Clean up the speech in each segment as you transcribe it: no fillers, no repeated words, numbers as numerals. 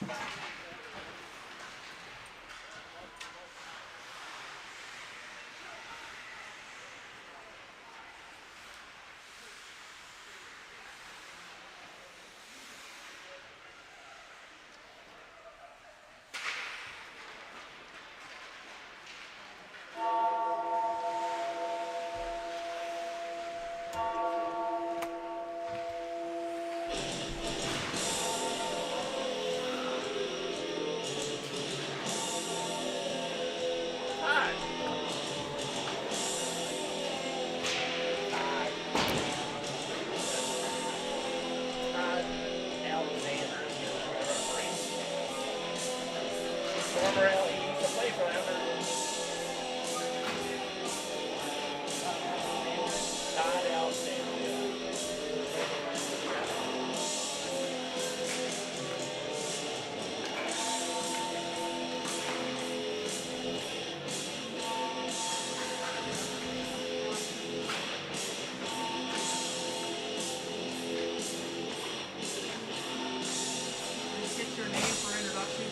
Just get your name for introduction.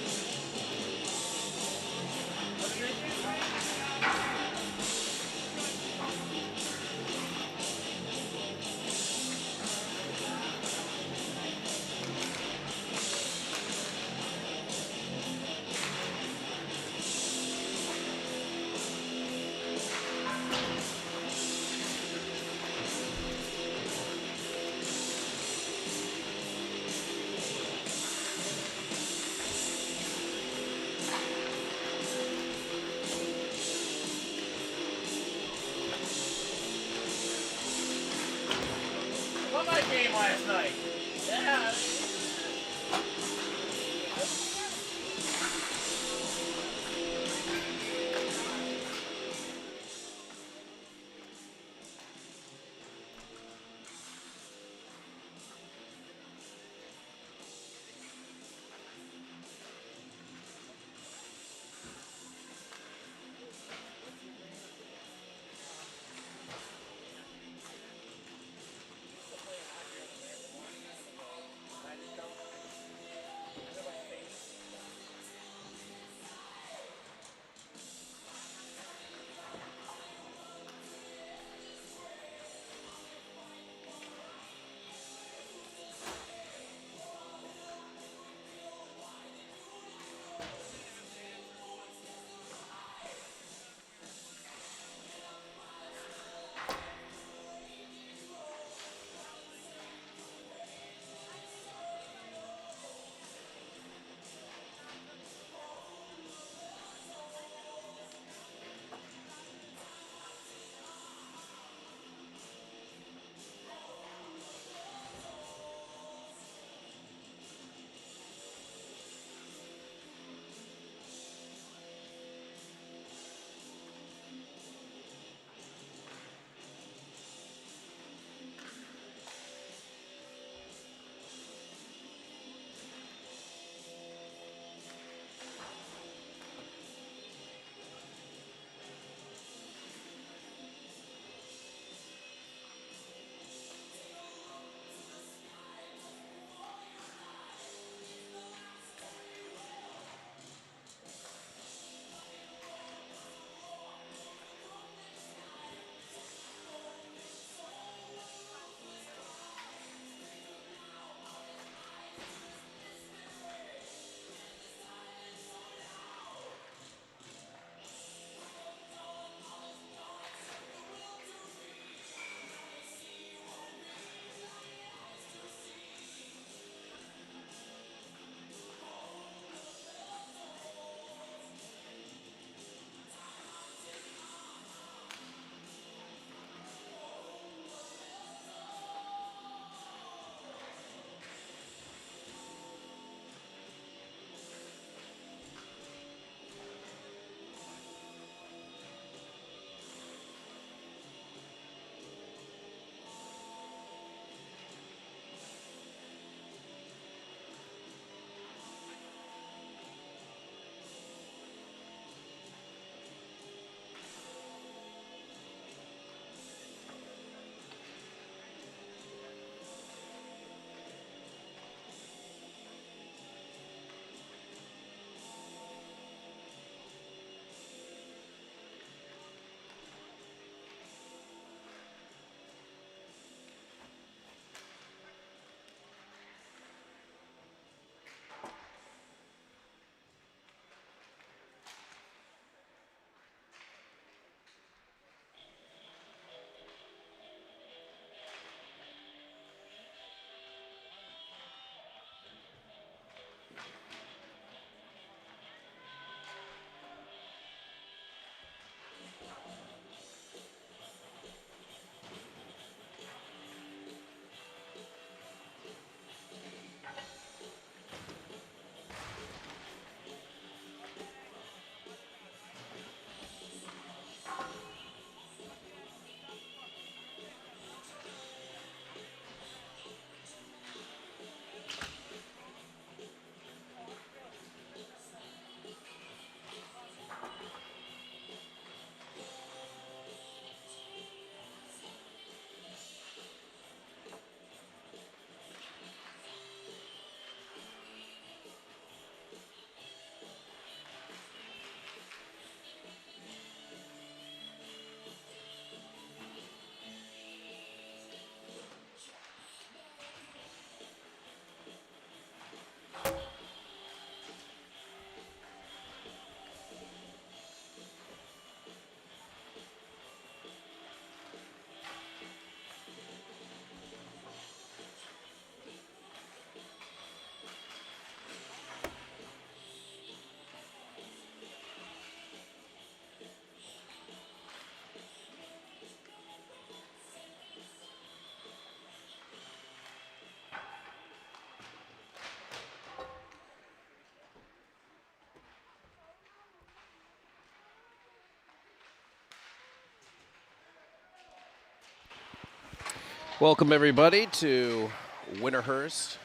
Welcome everybody to Winterhurst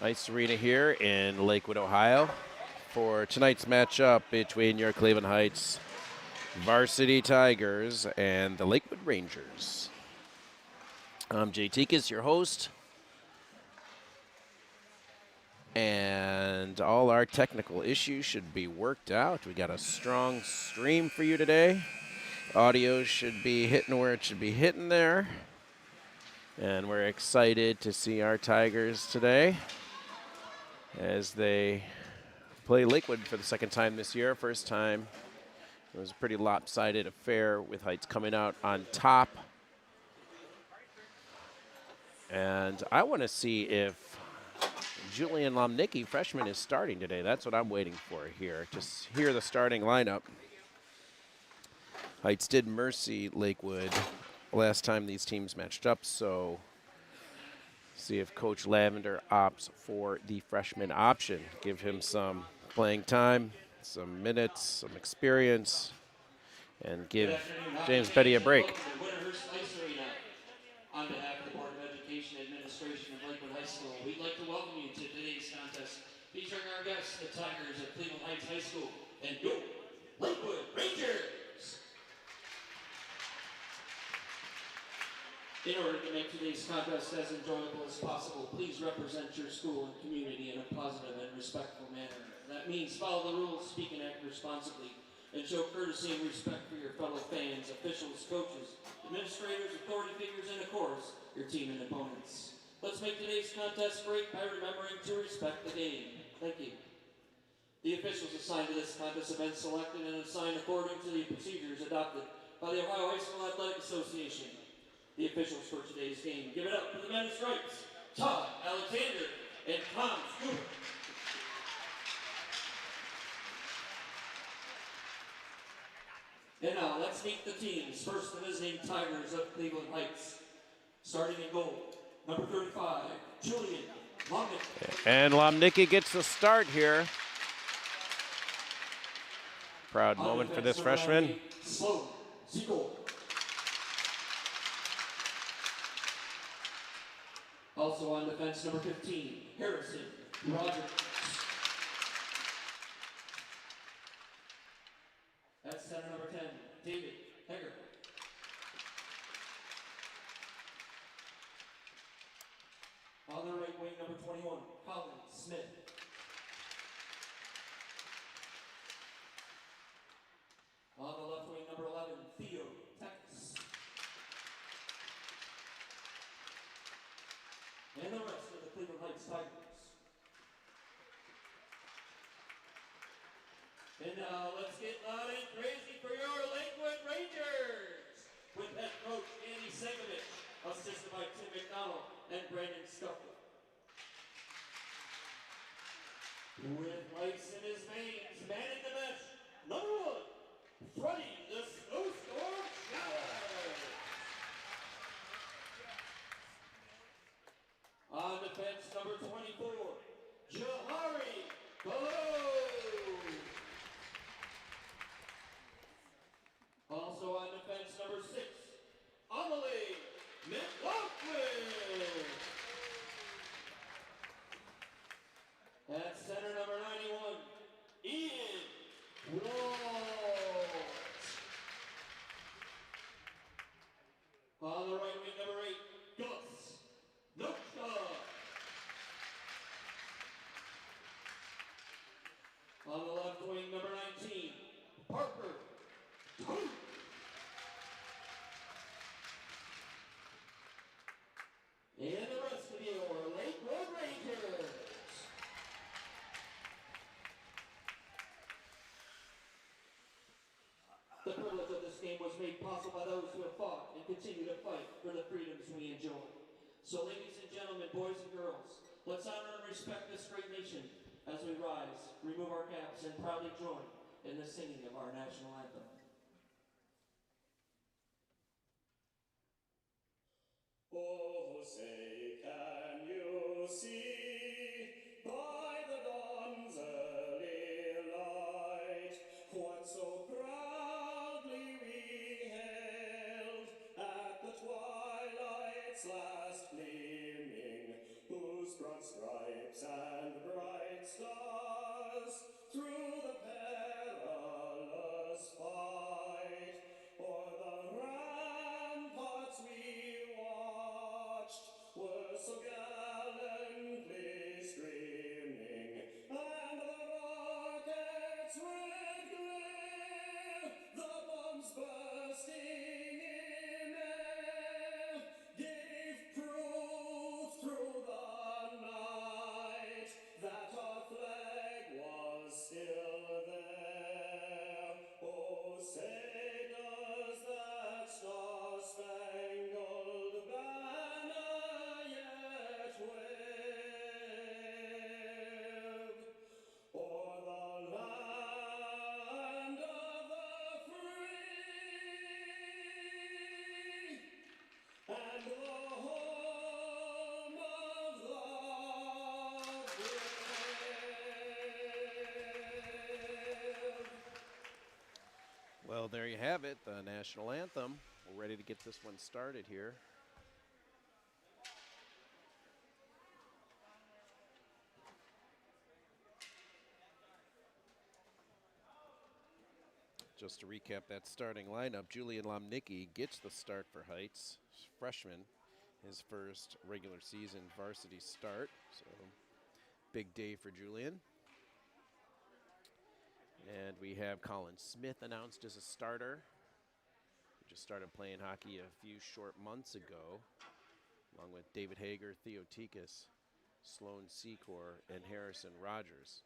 Ice Arena here in Lakewood, Ohio for tonight's matchup between your Cleveland Heights Varsity Tigers and the Lakewood Rangers. I'm Jay Tikas, your host, and all our technical issues should be worked out. We got a strong stream for you today. Audio should be hitting where it should be hitting there. And we're excited to see our Tigers today as they play Lakewood for the second time this year. First time, it was a pretty lopsided affair with Heights coming out on top. And I want to see if Julian Lomnicki, freshman, is starting today. That's what I'm waiting for here. Just hear the starting lineup. Heights did mercy Lakewood last time these teams matched up, so see if Coach Lavender opts for the freshman option. Give him some playing time, some minutes, some experience, and give James Betty a break. Winterhurst Ice Arena. On behalf of the Board of Education Administration of Lakewood High School, we'd like to welcome you to today's contest featuring our guests, the Tigers of Cleveland Heights High School, and go Lakewood Rangers! In order to make today's contest as enjoyable as possible, please represent your school and community in a positive and respectful manner. That means follow the rules, speak and act responsibly, and show courtesy and respect for your fellow fans, officials, coaches, administrators, authority figures, and of course, your team and opponents. Let's make today's contest great by remembering to respect the game. Thank you. The officials assigned to this contest have been selected and assigned according to the procedures adopted by the Ohio High School Athletic Association. The officials for today's game. Give it up for the men's stripes, Todd Alexander and Tom Stewart. And now let's meet the teams. First, the visiting Tigers of Cleveland Heights. Starting in goal, number 35, Julian Lomnicki. And Lomnicki gets the start here. Proud moment for this freshman. Sloan Siegel. Also on defense, number 15, Harrison Rogers. At center, number 10, David Heger. On the right wing, number 21, Colin Smith. On the left wing, number 11, Theo Tex. And the rest of the Cleveland Heights Tigers. And now let's get loud and crazy for your Lakewood Rangers with head coach Andy Segovich, assisted by Tim McDonald and Brandon Scuffle. With ice in his veins, manning the match, number 1, Freddie the Snowstorm Shower. On defense, number 24, Jahari Below. Also on defense, number 6, Amelie McLaughlin. At center, number 91, Ian Walsh. On the right wing, number 8, Gus Nocha. On the left wing, number 19, Parker Toot. And the rest of your Lakewood Rangers. The privilege of this game was made possible by those who have fought and continue to fight for the freedoms we enjoy. So ladies and gentlemen, boys and girls, let's honor and respect this great nation as we rise, remove our caps, and proudly join in the singing of our national anthem. Oh, say, can you see by the dawn's early light what so proudly we hailed at the twilight through the perilous fight. O'er the ramparts we watched were so gallantly streaming, and the rockets' red glare, the bombs bursting in air, gave proof through the night that our flag was still there. Oh, say does that star-spangled banner yet wave o'er the land of the free and the home of the brave? Well, there you have it, the national anthem. We're ready to get this one started here. Just to recap that starting lineup, Julian Lomnicki gets the start for Heights. Freshman, his first regular season varsity start. So big day for Julian. And we have Colin Smith announced as a starter. He just started playing hockey a few short months ago, along with David Hager, Theo Tikas, Sloan Secor, and Harrison Rogers.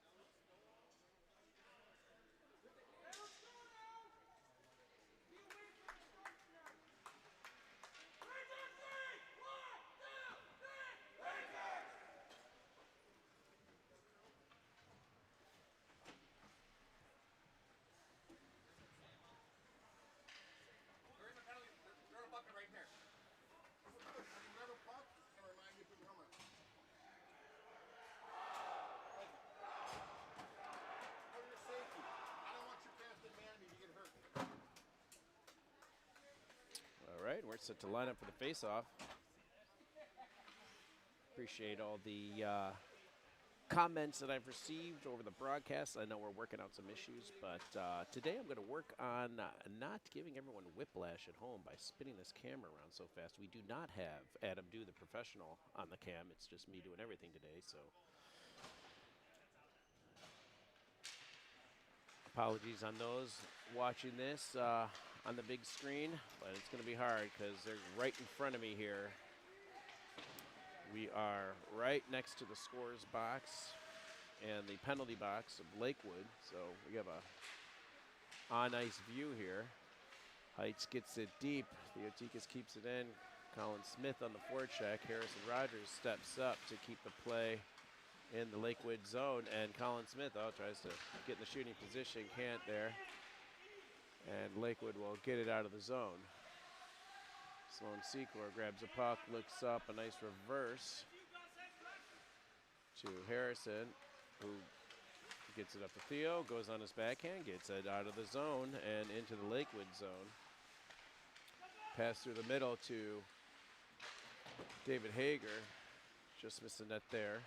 All right, we're set to line up for the face-off. Appreciate all the comments that I've received over the broadcast. I know we're working out some issues, but today I'm going to work on not giving everyone whiplash at home by spinning this camera around so fast. We do not have Adam Do, the professional, on the cam. It's just me doing everything today, so apologies on those watching this on the big screen, but it's going to be hard because they're right in front of me here. We are right next to the scores box and the penalty box of Lakewood, so we have a on-ice view here. Heights gets it deep. Theotikas keeps it in. Colin Smith on the forecheck. Harrison Rogers steps up to keep the play in the Lakewood zone, and Colin Smith tries to get in the shooting position, can't there. And Lakewood will get it out of the zone. Sloan Secor grabs a puck, looks up, a nice reverse to Harrison, who gets it up to Theo, goes on his backhand, gets it out of the zone and into the Lakewood zone. Pass through the middle to David Hager, just missed the net there.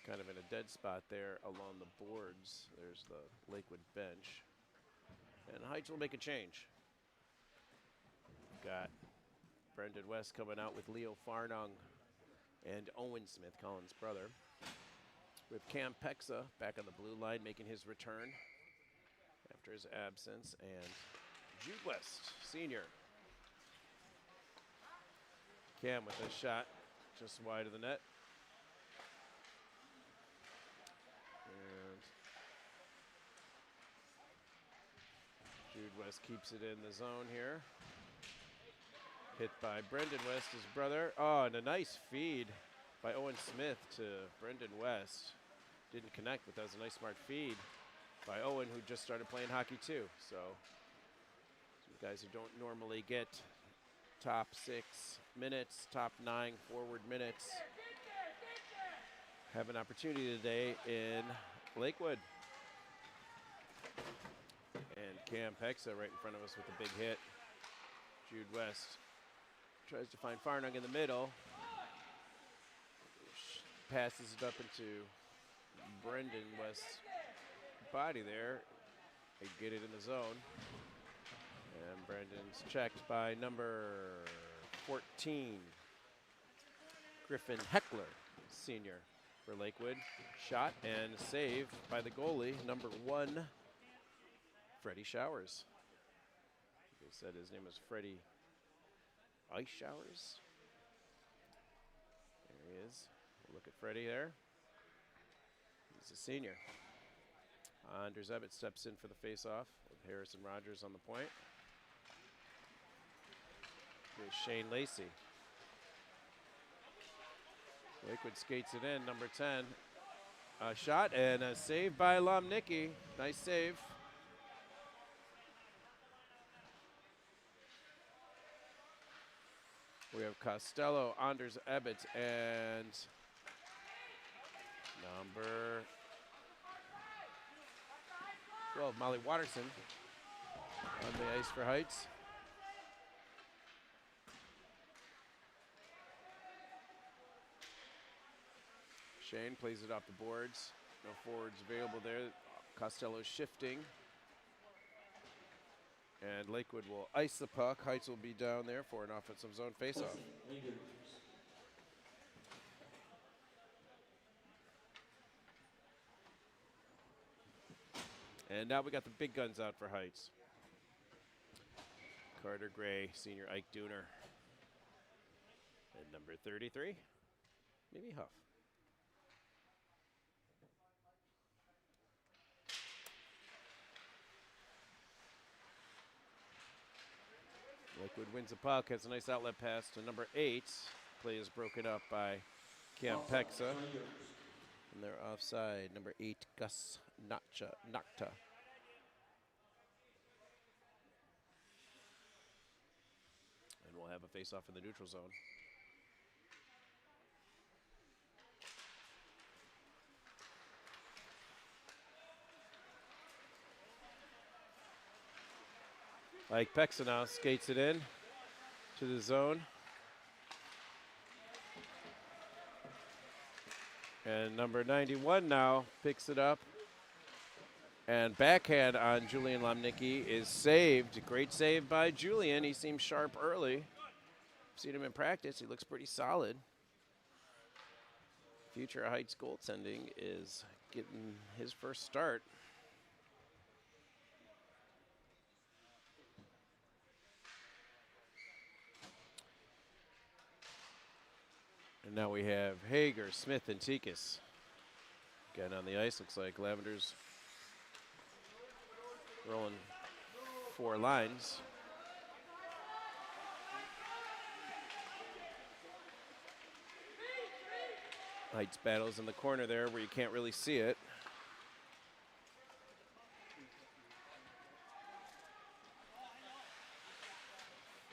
Kind of in a dead spot there along the boards. There's the Lakewood bench. And Heights will make a change. Got Brendan West coming out with Leo Farnung and Owen Smith, Colin's brother. With Cam Pexa back on the blue line making his return after his absence. And Jude West, senior. Cam with a shot just wide of the net. And Jude West keeps it in the zone here. Hit by Brendan West, his brother. Oh, and a nice feed by Owen Smith to Brendan West. Didn't connect, but that was a nice smart feed by Owen, who just started playing hockey too. So some guys who don't normally get top 6 minutes, top 9 forward minutes have an opportunity today in Lakewood. And Cam Pexa right in front of us with a big hit. Jude West tries to find Farnung in the middle. passes it up into Brendan West's body there. They get it in the zone. And Brendan's checked by number 14, Griffin Heckler, senior for Lakewood. Shot and save by the goalie, number 1, Freddie Showers. They said his name was Freddie Ice Showers. There he is. We'll look at Freddie there. He's a senior. Anders Ebbett steps in for the faceoff with Harrison Rogers on the point. Here's Shane Lacey. Lakewood skates it in, number 10. A shot and a save by Lomnicki. Nice save. We have Costello, Anders Ebbett, and number 12, Molly Watterson on the ice for Heights. Shane plays it off the boards. No forwards available there. Costello shifting. And Lakewood will ice the puck. Heights will be down there for an offensive zone faceoff. And now we got the big guns out for Heights. Carter Gray, senior Ike Dooner. And number 33, maybe Huff. Lakewood wins the puck, has a nice outlet pass to number 8. Play is broken up by Cam Pexa. And they're offside, number 8, Gus Nocta. And we'll have a face-off in the neutral zone. Ike Pexa now skates it in to the zone. And number 91 now picks it up. And backhand on Julian Lomnicki is saved. Great save by Julian. He seems sharp early. Seen him in practice. He looks pretty solid. Future Heights goaltending is getting his first start. And now we have Hager, Smith, and Tikas. Again on the ice, looks like Lavender's rolling 4 lines. Heights battles in the corner there where you can't really see it.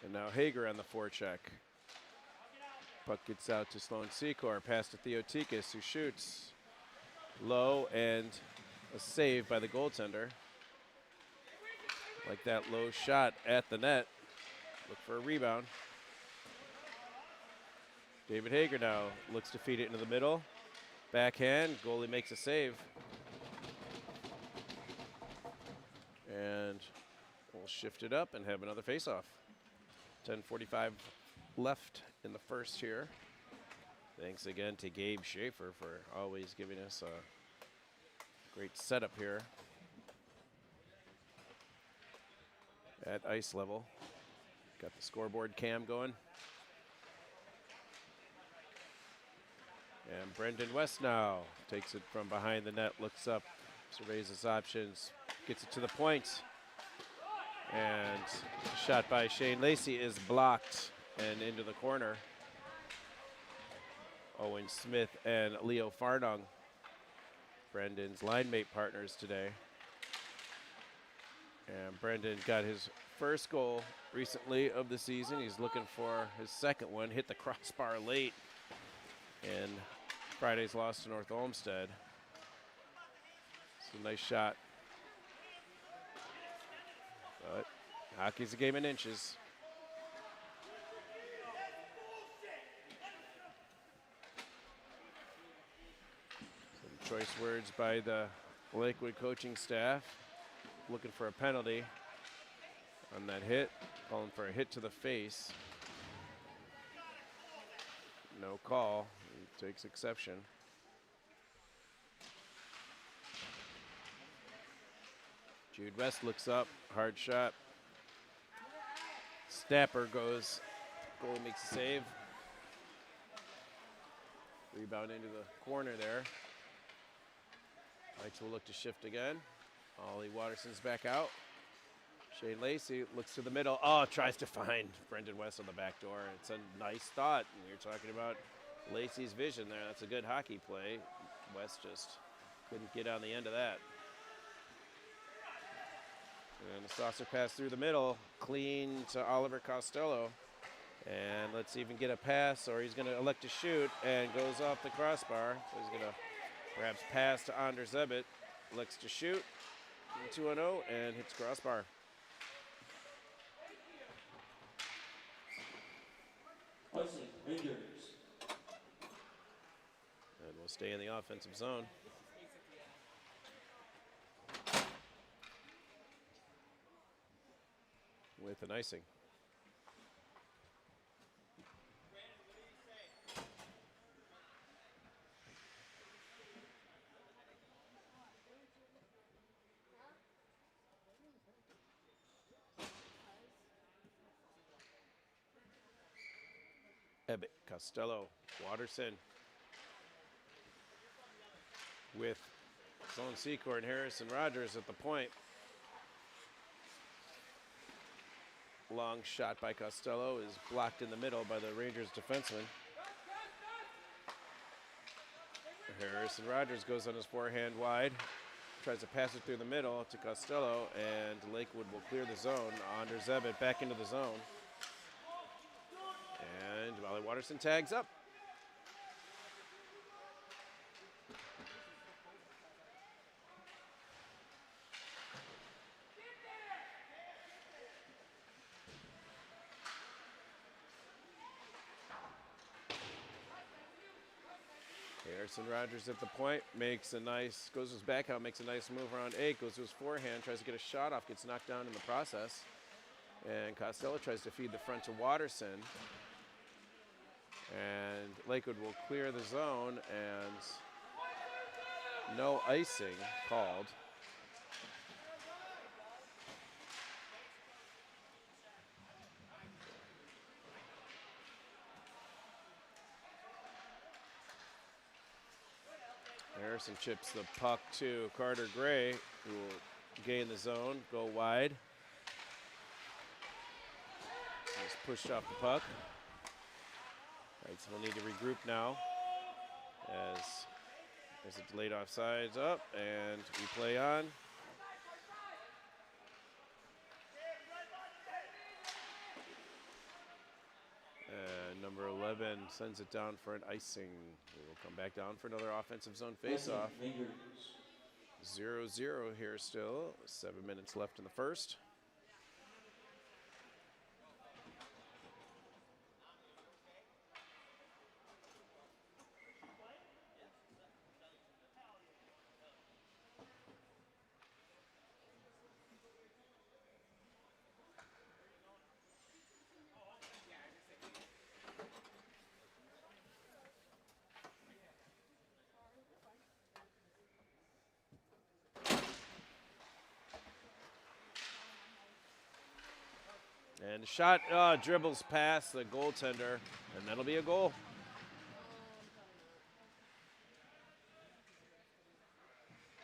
And now Hager on the forecheck. Puck gets out to Sloan Secor, pass to Theotikis, who shoots low, and a save by the goaltender. Like that low shot at the net. Look for a rebound. David Hager now looks to feed it into the middle. Backhand, goalie makes a save. And we'll shift it up and have another faceoff. 10:45 left in the first here. Thanks again to Gabe Schaefer for always giving us a great setup here at ice level. Got the scoreboard cam going. And Brendan West now takes it from behind the net, looks up, surveys his options, gets it to the point. And the shot by Shane Lacey is blocked and into the corner. Owen Smith and Leo Farnung, Brendan's line mate partners today. And Brendan got his first goal recently of the season. He's looking for his second one. Hit the crossbar late in Friday's loss to North Olmsted. It's a nice shot. But hockey's a game in inches. Choice words by the Lakewood coaching staff. Looking for a penalty on that hit. Calling for a hit to the face. No call. He takes exception. Jude West looks up. Hard shot. Snapper goes. Goalie makes a save. Rebound into the corner there. Knights will look to shift again. Ollie Watterson's back out. Shane Lacey looks to the middle. Oh, tries to find Brendan West on the back door. It's a nice thought. We were talking about Lacey's vision there. That's a good hockey play. West just couldn't get on the end of that. And the saucer pass through the middle. Clean to Oliver Costello. And let's even get a pass, or he's going to elect to shoot and goes off the crossbar. So he's going to perhaps pass to Anders Zebit. Elects to shoot. 2-0 and hits crossbar. Icing, Winterhurst. And we'll stay in the offensive zone. With an icing. Ebbett, Costello, Watterson. With Sloan Secor and Harrison Rogers at the point. Long shot by Costello is blocked in the middle by the Rangers defenseman. Harrison Rogers goes on his forehand wide. Tries to pass it through the middle to Costello, and Lakewood will clear the zone. Anders Zebit back into the zone. And Molly Watterson tags up. Harrison Rogers at the point, goes his back out, makes a nice move around 8, goes to his forehand, tries to get a shot off, gets knocked down in the process. And Costello tries to feed the front to Watterson. And Lakewood will clear the zone, and no icing called. Harrison chips the puck to Carter Gray, who will gain the zone, go wide. He's pushed off the puck. Knights will need to regroup now as there's a delayed offsides up, and we play on. And number 11 sends it down for an icing. We will come back down for another offensive zone faceoff. 0-0 here still. 7 minutes left in the first. And the shot dribbles past the goaltender, and that'll be a goal.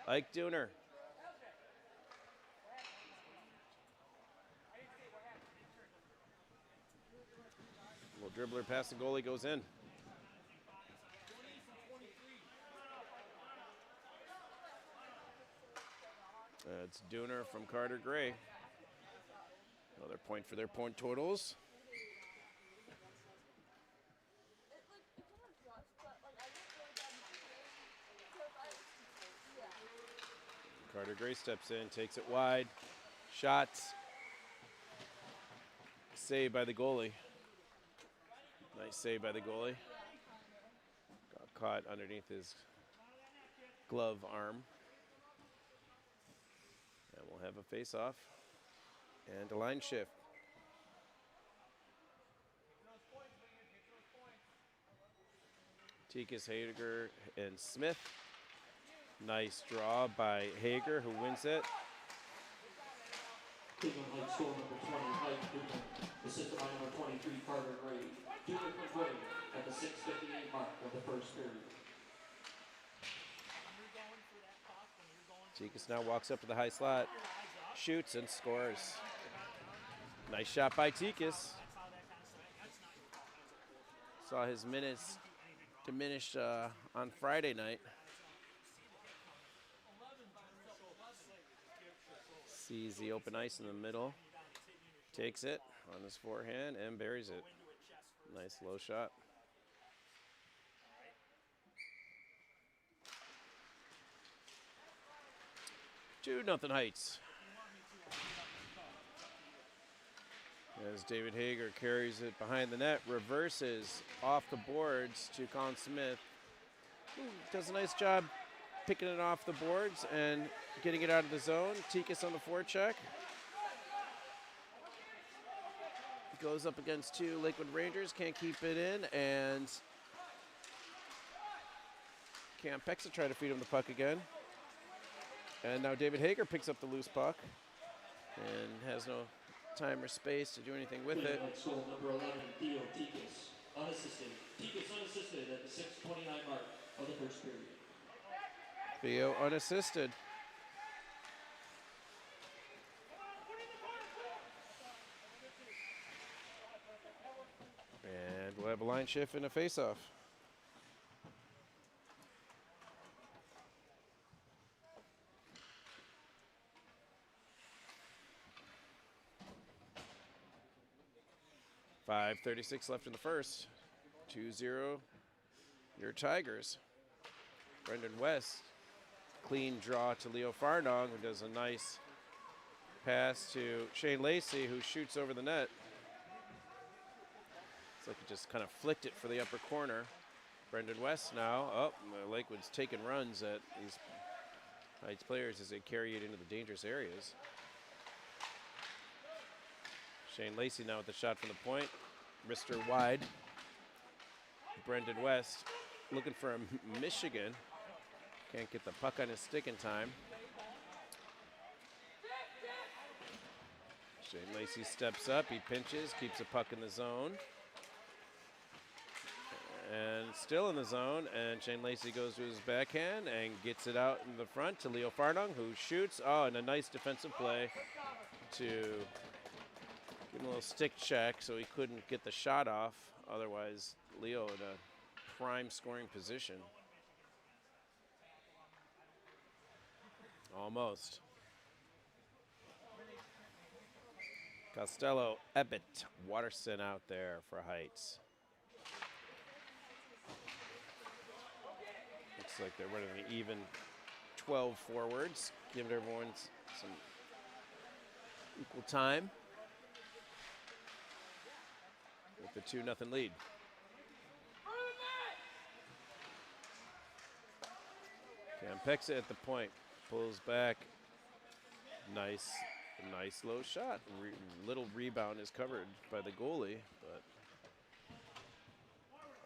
Ike Dooner. Little dribbler past the goalie goes in. It's Dooner from Carter Gray. Another point for their point totals. Carter Gray steps in, takes it wide. Shots. Save by the goalie. Nice save by the goalie. Got caught underneath his glove arm. And we'll have a face-off and a line shift. Tikas, Hager, and Smith. Nice draw by Hager, who wins it. Cleveland High School number 20, Mike Newton, assisted by number 23, Carter Gray. 2 different Gray at the 6:58 mark of the first period. Tikas now walks up to the high slot, shoots and scores. Nice shot by Tikas. Saw his minutes diminish on Friday night. Sees the open ice in the middle, takes it on his forehand and buries it. Nice low shot. Two nothing Heights. As David Hager carries it behind the net, reverses off the boards to Colin Smith, who does a nice job picking it off the boards and getting it out of the zone. Tikas on the forecheck. Goes up against 2 Lakewood Rangers, can't keep it in, and Cam Pexa try to feed him the puck again. And now David Hager picks up the loose puck and has no time or space to do anything with it. Cleveland High School number 11, Theo Tikas, unassisted. Tikas unassisted at the 6:29 mark of the first period. Theo unassisted. And we'll have a line shift and a face-off. .5:36 left in the first. 2-0 your Tigers. Brendan West, clean draw to Leo Farnong, who does a nice pass to Shane Lacey, who shoots over the net. It's like he just kind of flicked it for the upper corner. Brendan West now. Oh, Lakewood's taking runs at these Heights players as they carry it into the dangerous areas. Shane Lacey now with the shot from the point. Wrister wide. Brendan West looking for a Michigan. Can't get the puck on his stick in time. Shane Lacey steps up, he pinches, keeps the puck in the zone. And still in the zone, and Shane Lacey goes to his backhand and gets it out in the front to Leo Farnong, who shoots. Oh, and a nice defensive play to give him a little stick check so he couldn't get the shot off. Otherwise, Leo in a prime scoring position. Almost. Costello, Ebbett, Watterson out there for Heights. Looks like they're running an even 12 forwards, giving everyone some equal time with the 2-0 lead. Cam Pexa at the point, pulls back. Nice low shot. Little rebound is covered by the goalie, but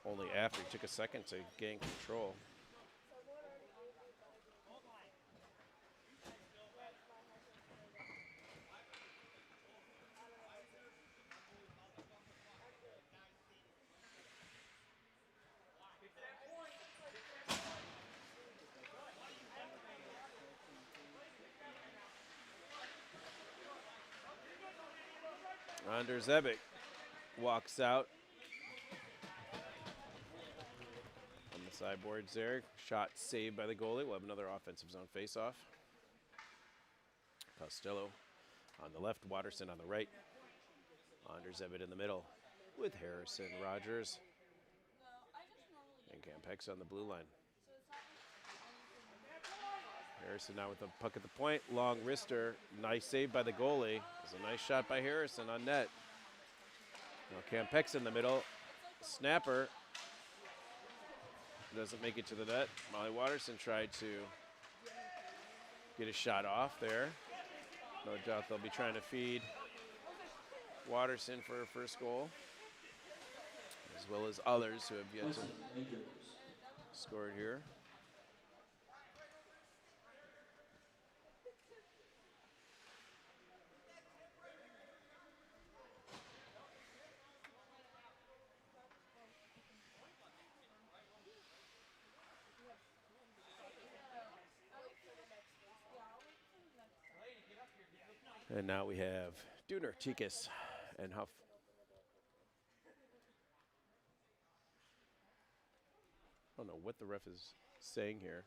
only after he took a second to gain control. Anders Ebbett walks out on the sideboards there. Shot saved by the goalie. We'll have another offensive zone faceoff. Costello on the left, Watterson on the right. Anders Ebbett in the middle with Harrison, Rogers, and Cam Pexa on the blue line. Harrison now with the puck at the point. Long wrister. Nice save by the goalie. It's a nice shot by Harrison on net. Now Cam Pexa in the middle. Snapper. doesn't make it to the net. Molly Watterson tried to get a shot off there. No doubt they'll be trying to feed Watterson for her first goal, as well as others who have yet to score here. And now we have Dooner, Tikas, and Huff. I don't know what the ref is saying here.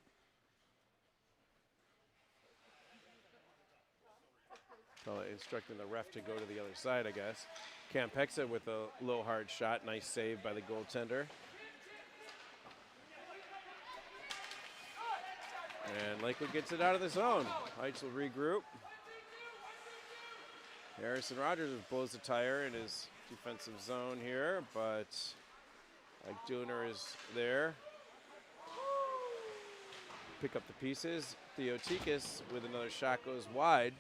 Probably instructing the ref to go to the other side, I guess. Campexa with a low hard shot. Nice save by the goaltender. And Lakewood gets it out of the zone. Heights will regroup. Harrison Rogers blows the tire in his defensive zone here, but Ike Dooner is there. Pick up the pieces. Theotikis with another shot goes wide.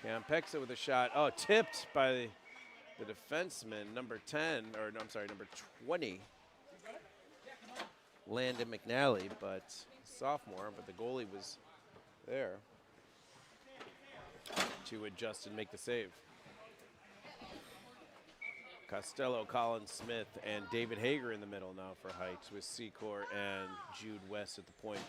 Campexa with a shot. Oh, tipped by the defenseman, number 10, or no, I'm sorry, number 20. Landon McNally, but sophomore, but the goalie was there to adjust and make the save. Costello, Colin Smith, and David Hager in the middle now for Heights with Secor and Jude West at the point.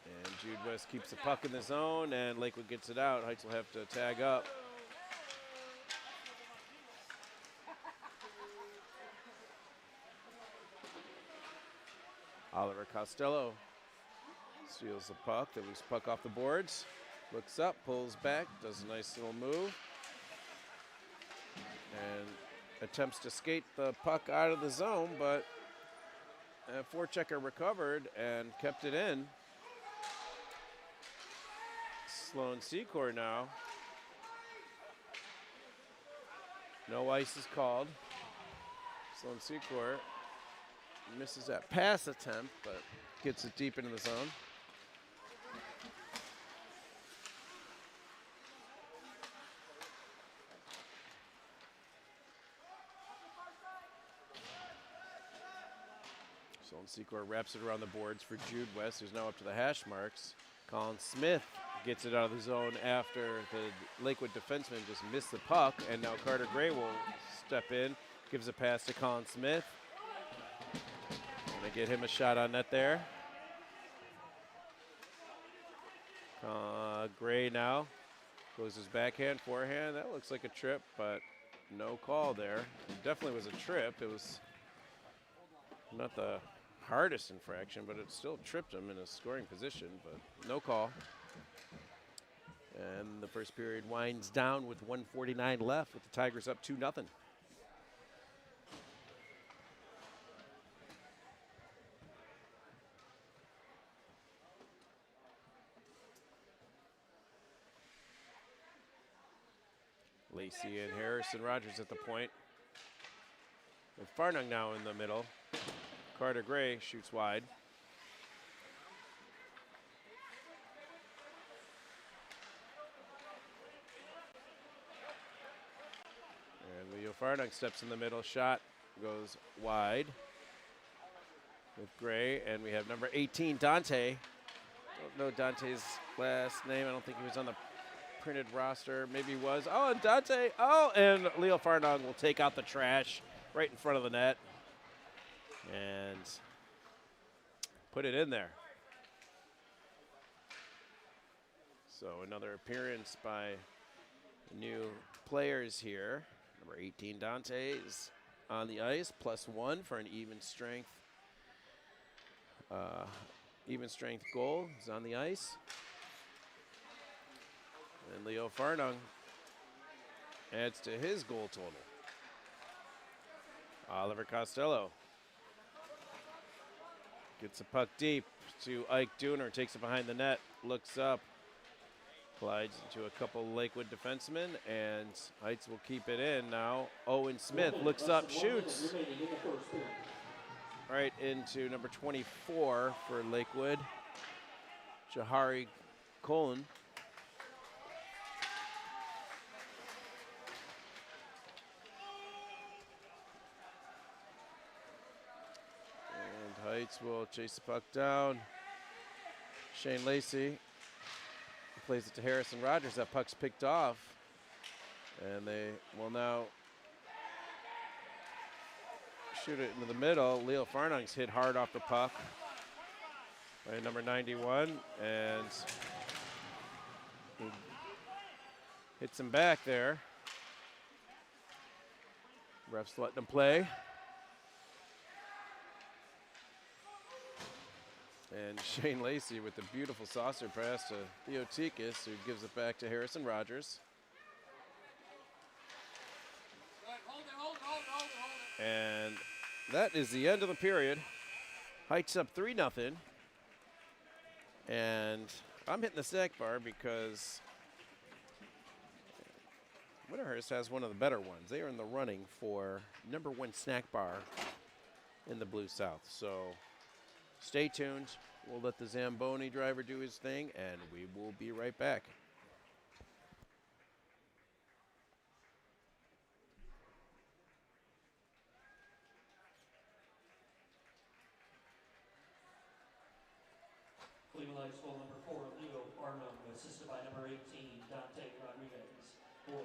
And Jude West keeps the puck in the zone, and Lakewood gets it out. Heights will have to tag up. Oliver Costello steals the puck, the loose puck off the boards, looks up, pulls back, does a nice little move, and attempts to skate the puck out of the zone, but a forechecker recovered and kept it in. Sloan Secor now. No ice is called. Sloan Secor misses that pass attempt, but gets it deep into the zone. Sloan Secor wraps it around the boards for Jude West, who's now up to the hash marks. Colin Smith gets it out of the zone after the Lakewood defenseman just missed the puck, and now Carter Gray will step in, gives a pass to Colin Smith. Gonna get him a shot on net there. Gray now goes his backhand, forehand. That looks like a trip, but no call there. It definitely was a trip. It was not the hardest infraction, but it still tripped him in a scoring position, but no call. And the first period winds down with 1:49 left with the Tigers up 2-0. Lacey and Harrison Rogers at the point. With Farnung now in the middle. Carter Gray shoots wide. And Leo Farnung steps in the middle. Shot goes wide with Gray. And we have number 18, Dante. Don't know Dante's last name. I don't think he was on the printed roster. Maybe he was. Oh, and Dante. Oh, and Leo Farnung will take out the trash right in front of the net and put it in there. So another appearance by new players here. Number 18, Dante, is on the ice, +1 for an even strength goal. He's on the ice. And Leo Farnung adds to his goal total. Oliver Costello gets a puck deep to Ike Dooner, takes it behind the net, looks up, Glides into a couple Lakewood defensemen, and Heights will keep it in now. Owen Smith looks up, shoots. Remaining in the first period. Right into number 24 for Lakewood, Jahari Colon. And Heights will chase the puck down. Shane Lacey plays it to Harrison Rogers. That puck's picked off. And they will now shoot it into the middle. Leo Farnung's hit hard off the puck by number 91. And he hits him back there. Ref's letting him play. And Shane Lacey with the beautiful saucer pass to Theotikis, who gives it back to Harrison Rogers. And that is the end of the period. Heights up 3-0. And I'm hitting the snack bar because Winterhurst has one of the better ones. They are in the running for #1 snack bar in the Blue South. So stay tuned. We'll let the Zamboni driver do his thing, and we will be right back. Cleveland Heights goal number 4, Leo Farnum, assisted by number 18, Dante Rodriguez. For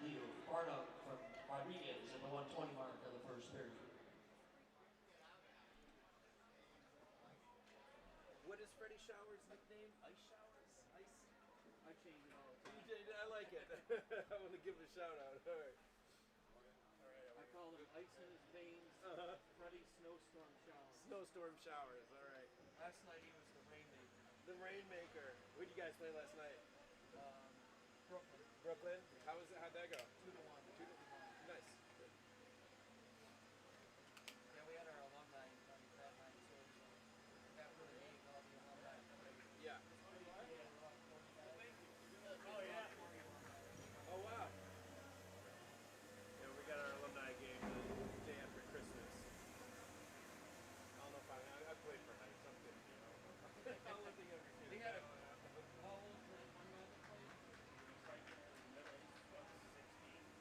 Leo Farnum from Rodriguez at the 120 mark of the first period. What is Freddie Showers' nickname? Ice Showers? Ice? I changed it all the time. You did. I like it. I want to give him a shout out. All right. I call him ice in his veins, Freddie Snowstorm Showers. Snowstorm Showers. All right. Last night he was the rainmaker. The Rainmaker. Who did you guys play last night? Brooklyn, Brooklyn. How was it? How'd that go? 2-1. 2-1. Nice. Good. Yeah, we had our alumni night that night, so it was after the game, all the alumni. Yeah. Oh, yeah. Oh, wow. Yeah, we got our alumni game the day after Christmas. I don't know if I played for Heights. I'm good, you know. I'll let the younger kids They had a, know. how old was that one guy that played?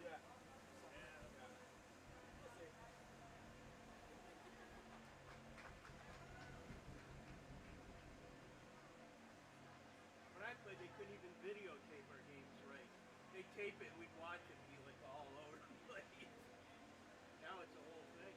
Yeah. Yeah. Let's see. When I played, they couldn't even videotape our games right. They tape it, we'd watch it and be like all over the place. Now it's a whole thing.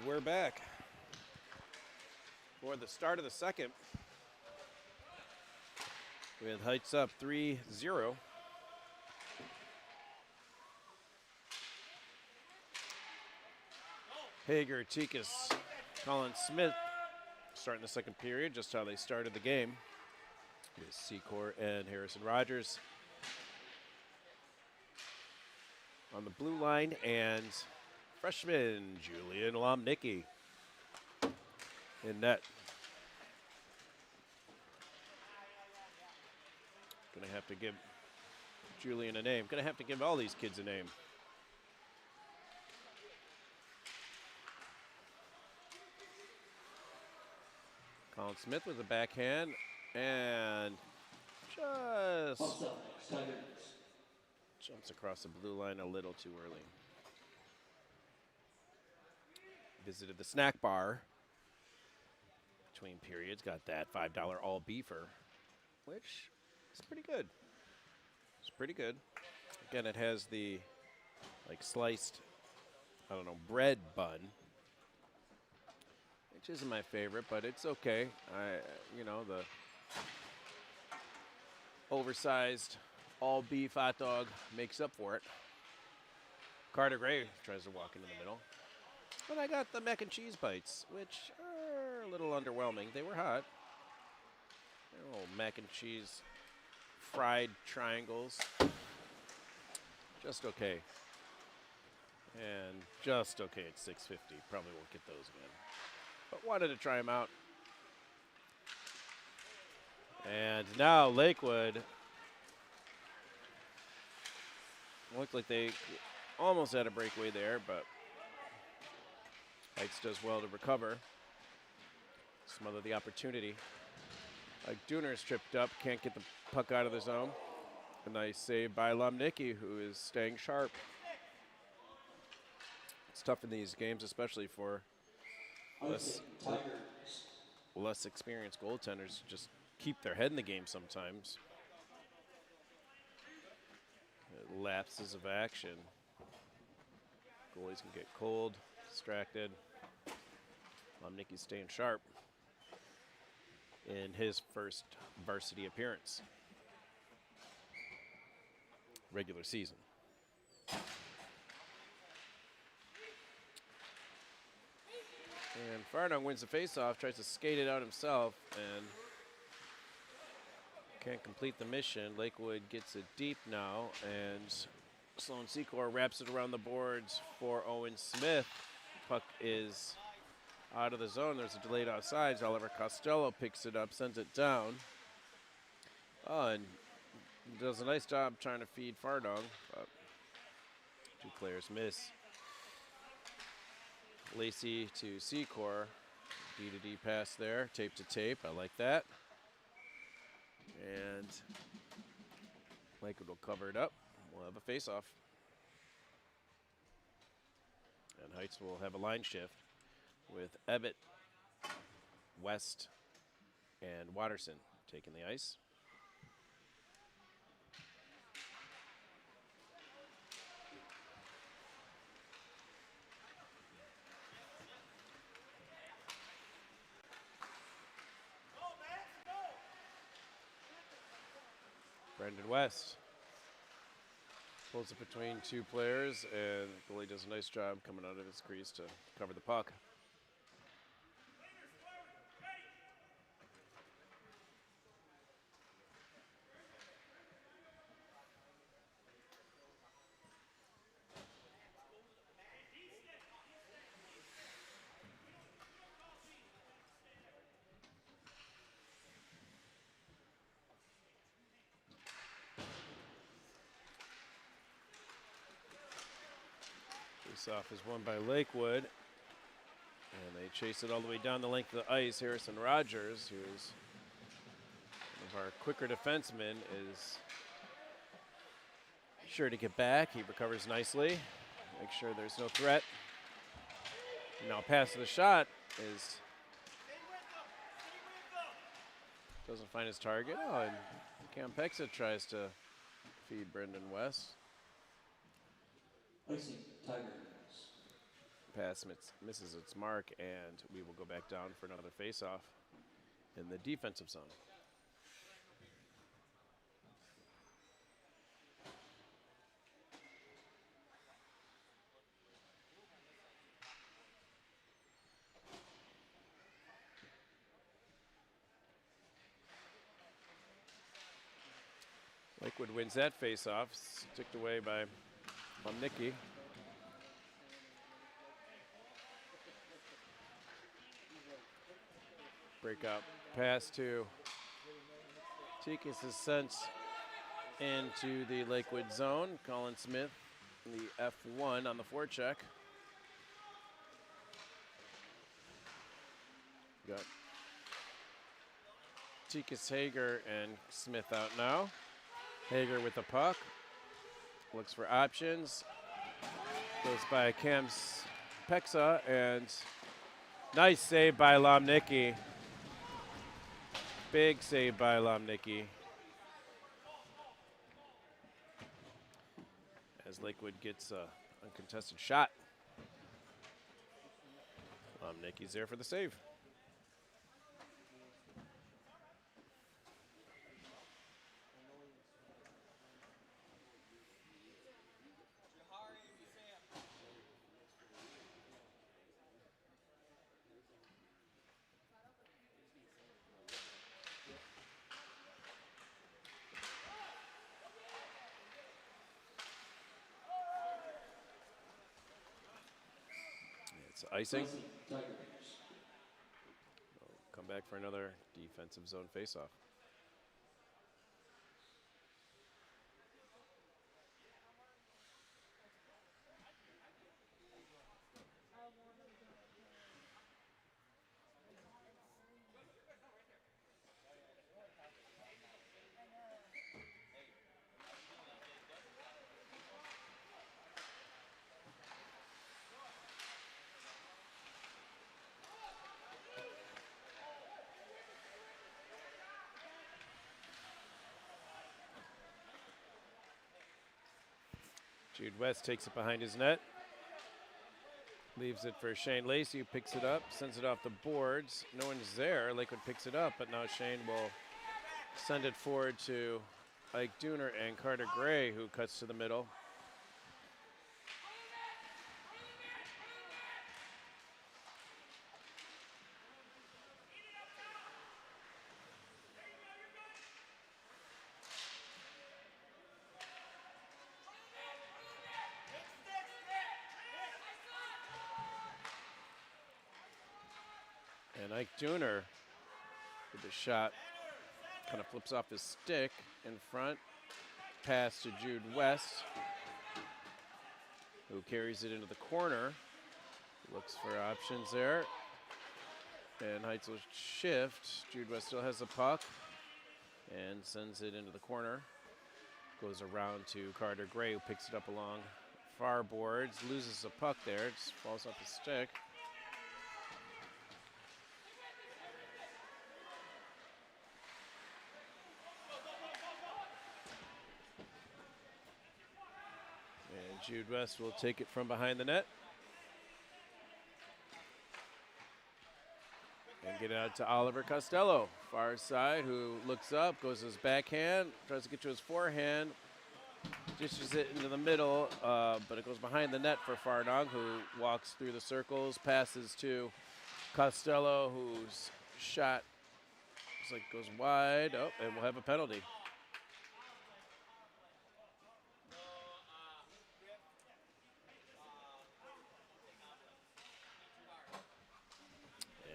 we're back for the start of the second with Heights up 3-0. Hager, Tikas, Colin Smith starting the second period, just how they started the game with Secor and Harrison Rogers on the blue line, and freshman Julian Lomnicki in net. Gonna have to give Julian a name. Gonna have to give all these kids a name. Colin Smith with a backhand and just Offside, Tigers. jumps across the blue line a little too early. Visited the snack bar between periods. Got that $5 all beefer, which is pretty good. It's pretty good. Again, it has the like sliced, I don't know, bread bun, which isn't my favorite, but it's okay. The oversized all beef hot dog makes up for it. Carter Gray tries to walk into the middle. But I got the mac and cheese bites, which are a little underwhelming. They were hot. They're little mac and cheese fried triangles. Just okay. And just okay at $6.50. Probably won't get those again. But wanted to try them out. And now Lakewood looked like they almost had a breakaway there, but Heights does well to recover. Smother the opportunity. Dooner's tripped up, can't get the puck out of the zone. A nice save by Lomnicki, who is staying sharp. It's tough in these games, especially for less experienced goaltenders. Just keep their head in the game sometimes. Lapses of action. Goalies can get cold, distracted. Lomnicki's staying sharp in his first varsity appearance. Regular season. And Farnung wins the faceoff, tries to skate it out himself, and can't complete the mission. Lakewood gets it deep now, and Sloan Secor wraps it around the boards for Owen Smith. Puck is out of the zone. There's a delayed offsides. Oliver Costello picks it up, sends it down. Oh, and does a nice job trying to feed Farnung, but two players miss. Lacey to Secor. D-to-D pass there, tape to tape. I like that. And Lakewood will cover it up. We'll have a face-off. And Heights will have a line shift with Ebbett, West, and Watterson taking the ice. Brendan West pulls it between two players, and goalie does a nice job coming out of his crease to cover the puck. Face-off is won by Lakewood, and they chase it all the way down the length of the ice. Harrison Rogers, who is one of our quicker defensemen, is sure to get back. He recovers nicely, make sure there's no threat. Now pass to the shot is doesn't find his target. Oh, and Cam Pexa tries to feed Brendan West. Icing, Tigers. Pass misses its mark, and we will go back down for another face-off in the defensive zone. Lakewood wins that face-off, sticked away by Nicky. Breakout pass to Tikas is sent into the Lakewood zone. Colin Smith, the F1 on the forecheck. Got Tikas, Hager, and Smith out now. Hager with the puck. Looks for options. Goes by Cam Pexa, and nice save by Lomnicki. Big save by Lomnicki. As Lakewood gets an uncontested shot. Lomnicki's there for the save. It's icing. Come back for another defensive zone faceoff. Jude West takes it behind his net. Leaves it for Shane Lacey, who picks it up, sends it off the boards. No one's there. Lakewood picks it up, but now Shane will send it forward to Ike Dooner and Carter Gray, who cuts to the middle. And Ike Dooner with the shot kind of flips off his stick in front. Pass to Jude West, who carries it into the corner. Looks for options there. And Heights will shift. Jude West still has the puck and sends it into the corner. Goes around to Carter Gray, who picks it up along far boards. Loses the puck there. Just falls off his stick. And Jude West will take it from behind the net. And get it out to Oliver Costello, far side, who looks up, goes to his backhand, tries to get to his forehand, dishes it into the middle, but it goes behind the net for Farnong, who walks through the circles, passes to Costello, whose shot looks like goes wide. Oh, and we'll have a penalty.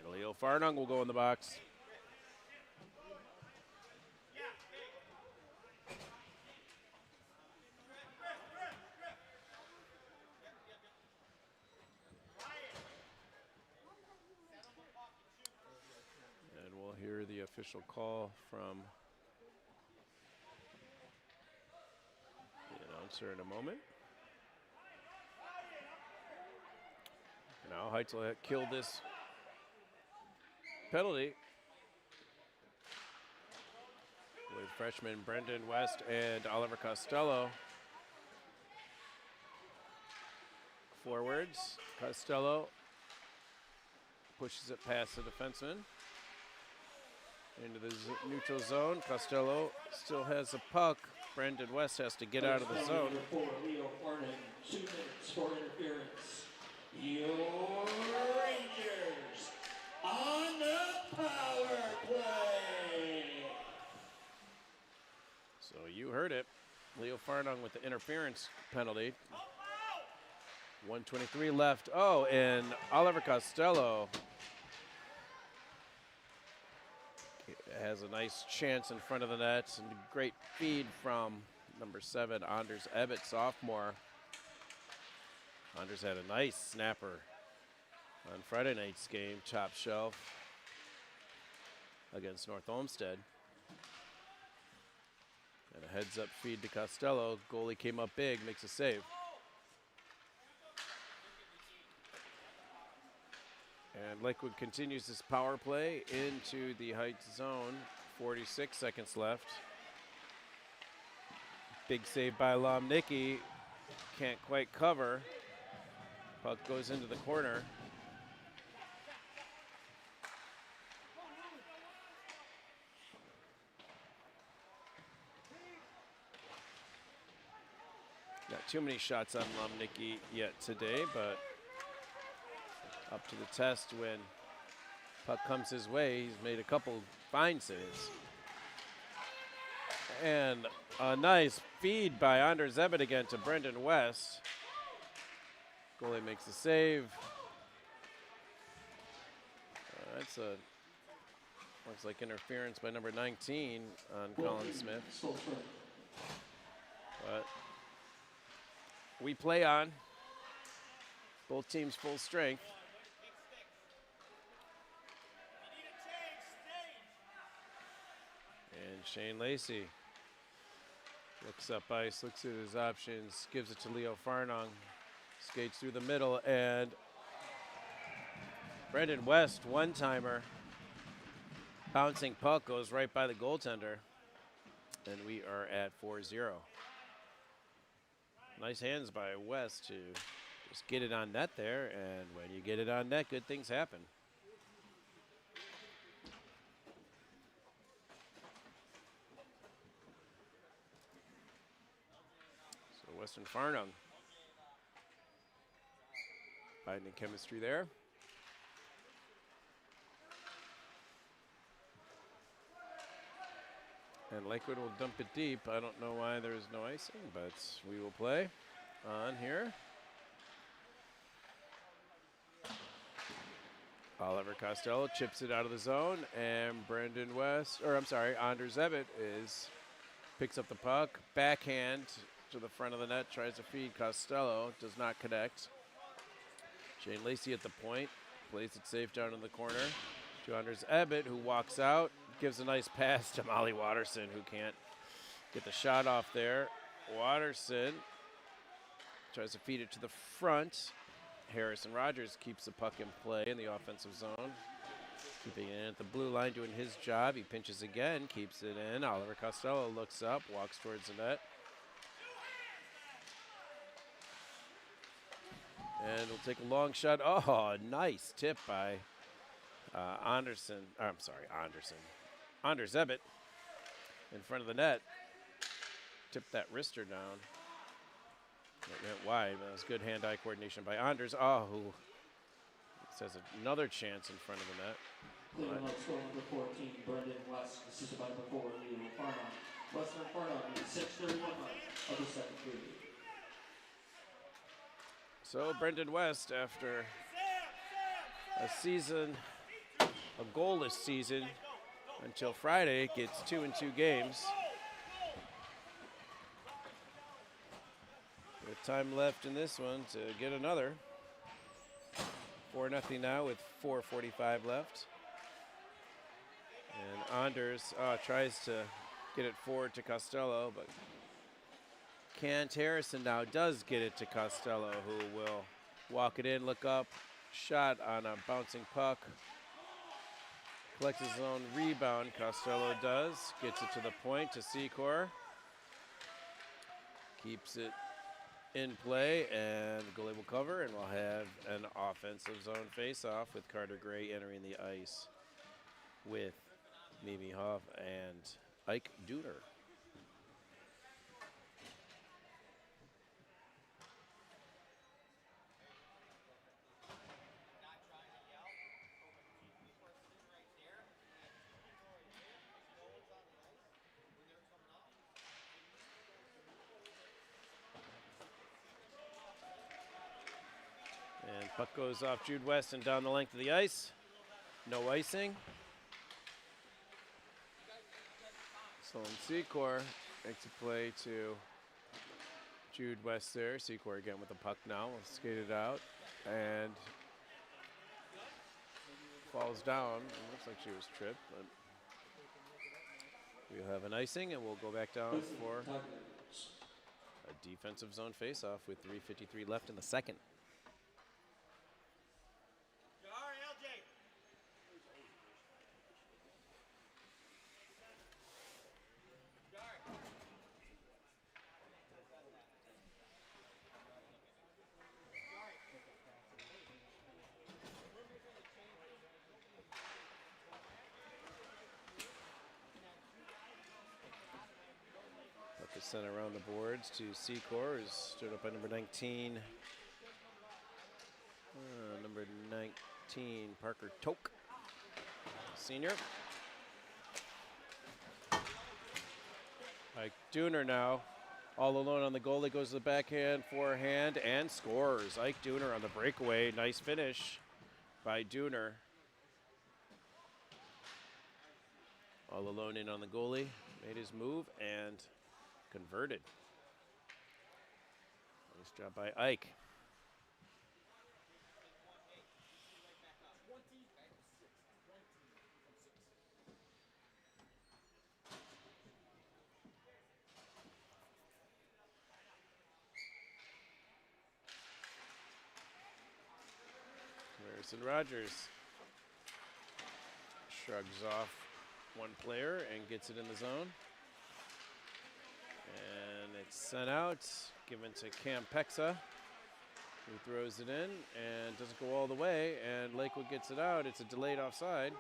And Leo Farnong will go in the box. And we'll hear the official call from the announcer in a moment. Now Heights will kill this penalty with freshman Brendan West and Oliver Costello forwards. Costello pushes it past the defenseman into the neutral zone. Costello still has the puck. Brendan West has to get out of the zone. Number 4, Leo Farnan, 2 minutes for interference. Your Rangers on the power play. So you heard it. Leo Farnung with the interference penalty. 1:23 left. Oh, and Oliver Costello has a nice chance in front of the net, and a great feed from number 7, Anders Ebbett, sophomore. Anders had a nice snapper on Friday night's game, top shelf against North Olmsted. And a heads-up feed to Costello. Goalie came up big, makes a save. And Lakewood continues this power play into the Heights zone. 46 seconds left. Big save by Lomnicki. Can't quite cover. Puck goes into the corner. Not too many shots on Lomnicki yet today, but up to the test when puck comes his way. He's made a couple fine saves. And a nice feed by Anders Ebbett again to Brendan West. Goalie makes the save. That's a, looks like interference by number 19 on Colin Smith. But we play on. Both teams full strength. And Shane Lacey looks up ice, looks at his options, gives it to Leo Farnung, skates through the middle, and Brendan West, one-timer. Bouncing puck goes right by the goaltender, and we are at 4-0. Nice hands by West to just get it on net there, and when you get it on net, good things happen. So Western Farnham finding chemistry there. And Lakewood will dump it deep. I don't know why there's no icing, but we will play on here. Oliver Costello chips it out of the zone, and Brendan West, or I'm sorry, Anders Ebbett picks up the puck, backhand to the front of the net, tries to feed Costello, does not connect. Shane Lacey at the point, plays it safe down in the corner to Anders Ebbett, who walks out. Gives a nice pass to Molly Watterson, who can't get the shot off there. Watterson tries to feed it to the front. Harrison Rogers keeps the puck in play in the offensive zone. Keeping it in at the blue line, doing his job. He pinches again, keeps it in. Oliver Costello looks up, walks towards the net. And we'll take a long shot. Oh, nice tip by Anders Ebbett in front of the net. Tipped that wrister down. It went wide, but it was good hand-eye coordination by Anders. Oh, who has another chance in front of the net. Cleveland Lakes goal number 14, Brendan West. This is by number 4, Leo Farnham. Western Farnham in 6:31 of the second period. So Brendan West, after a season, a goalless season, until Friday, gets 2-2 games. With time left in this one to get another. 4-0 now with 4:45 left. And Anders tries to get it forward to Costello, but can't. Harrison now does get it to Costello, who will walk it in, look up, shot on a bouncing puck. Collects his own rebound, Costello does. Gets it to the point to Secor. Keeps it in play, and the goalie will cover, and we'll have an offensive zone face-off with Carter Gray entering the ice with Mimi Hoff and Ike Duder. And puck goes off Jude West and down the length of the ice. No icing. Sloan Secor makes a play to Jude West there. Secor again with the puck now. We'll skate it out. And falls down. It looks like she was tripped, but we'll have an icing and we'll go back down for a defensive zone faceoff with 3:53 left in the second. Puck is sent around the boards to Secor, who's stood up by number 19. Number 19, Parker Toke, senior. Ike Dooner now, all alone on the goalie, goes to the backhand, forehand, and scores. Ike Dooner on the breakaway. Nice finish by Dooner. All alone in on the goalie, made his move and converted. Nice job by Ike. Harrison Rogers shrugs off one player and gets it in the zone. And it's sent out, given to Cam Pexa, who throws it in and doesn't go all the way, and Lakewood gets it out. It's a delayed offside.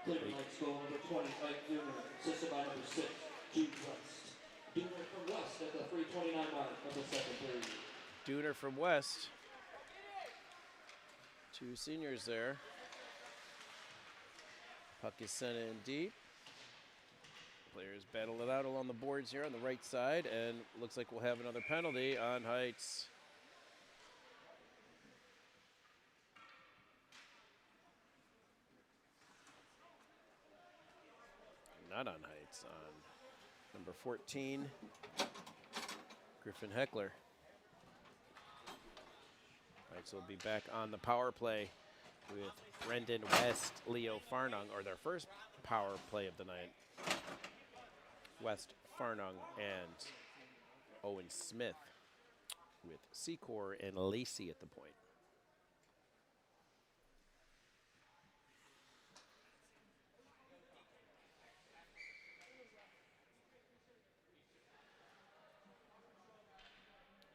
Cleveland Knights goal number 20, Ike Dooner, assisted by number 6, Jude West. Dooner from West at the 3:29 mark of the second period. Dooner from West. Two seniors there. Puck is sent in deep. Players battle it out along the boards here on the right side, and looks like we'll have another penalty on Heights. Not on Heights, on number 14, Griffin Heckler. Heights will be back on the power play with Brendan West, Leo Farnung, or their first power play of the night. West, Farnung, and Owen Smith with Secor and Lacey at the point.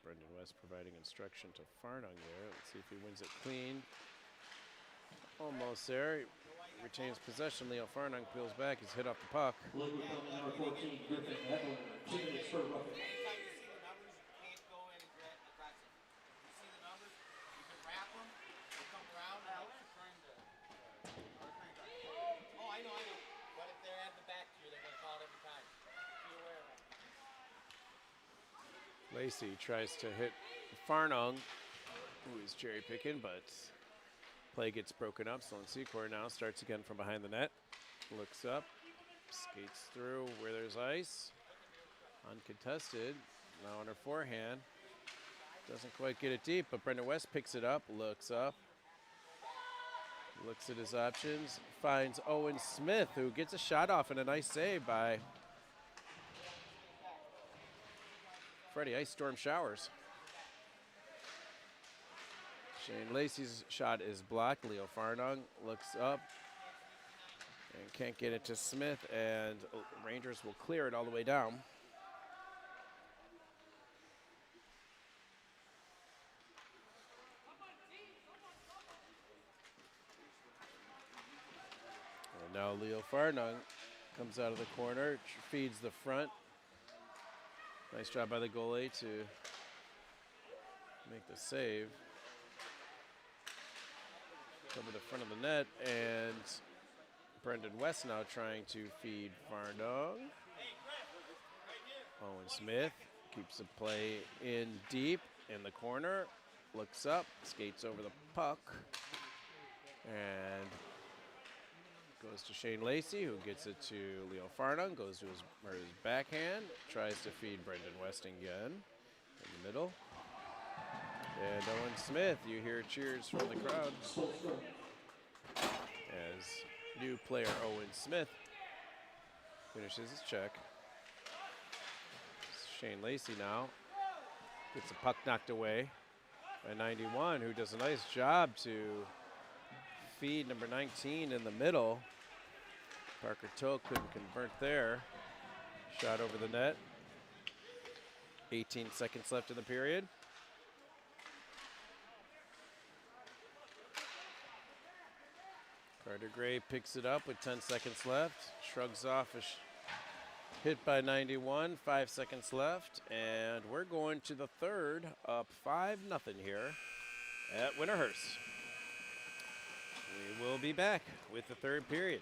Brendan West providing instruction to Farnung there. Let's see if he wins it clean. Almost there. He retains possession. Leo Farnung peels back. He's hit off the puck. Lakewood coming number 14, Griffin Heckler, juniors for roughing. Anytime you see the numbers, you can't go in and across it. You see the numbers, you can wrap them, they come around. Oh, I know. But if they're at the back to you, they're going to call it every time. Be aware of that. Lacey tries to hit Farnung, who is cherry picking, but play gets broken up. Sloan Secor now starts again from behind the net. Looks up, skates through where there's ice. Uncontested, now on her forehand. Doesn't quite get it deep, but Brendan West picks it up, looks up. Looks at his options, finds Owen Smith, who gets a shot off and a nice save by Freddie. Ice storm showers. Shane Lacey's shot is blocked. Leo Farnung looks up and can't get it to Smith, and Rangers will clear it all the way down. And now Leo Farnung comes out of the corner, feeds the front. Nice job by the goalie to make the save. Over the front of the net, and Brendan West now trying to feed Farnung. Owen Smith keeps the play in deep in the corner, looks up, skates over the puck, and goes to Shane Lacey, who gets it to Leo Farnung, goes to his backhand, tries to feed Brendan West again in the middle. And Owen Smith, you hear cheers from the crowd as new player Owen Smith finishes his check. Shane Lacey now gets the puck knocked away by 91, who does a nice job to feed number 19 in the middle. Parker Toke couldn't convert there. Shot over the net. 18 seconds left in the period. Carter Gray picks it up with 10 seconds left. Shrugs off a hit by 91, 5 seconds left. And we're going to the third, up 5-0 here at Winterhurst. We will be back with the third period.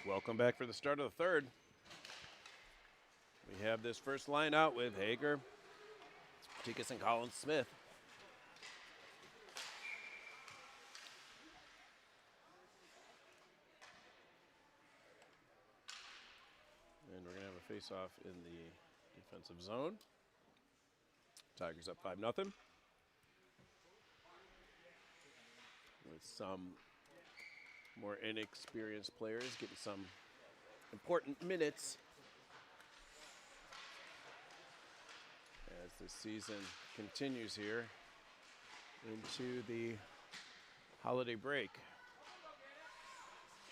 Welcome back for the start of the third. We have this first line out with Hager, Tikas, and Colin Smith. And we're going to have a face-off in the defensive zone. Tigers up 5-0. With some more inexperienced players getting some important minutes as the season continues here into the holiday break.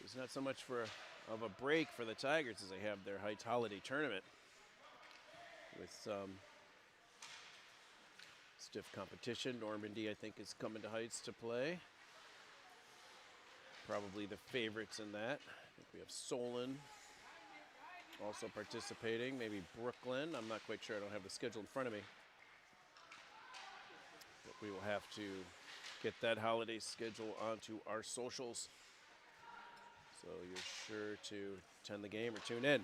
It's not so much of a break for the Tigers as they have their Heights Holiday Tournament with some stiff competition. Normandy, I think, is coming to Heights to play. Probably the favorites in that. I think we have Solon also participating, maybe Brooklyn. I'm not quite sure. I don't have the schedule in front of me. But we will have to get that holiday schedule onto our socials. So you're sure to attend the game or tune in.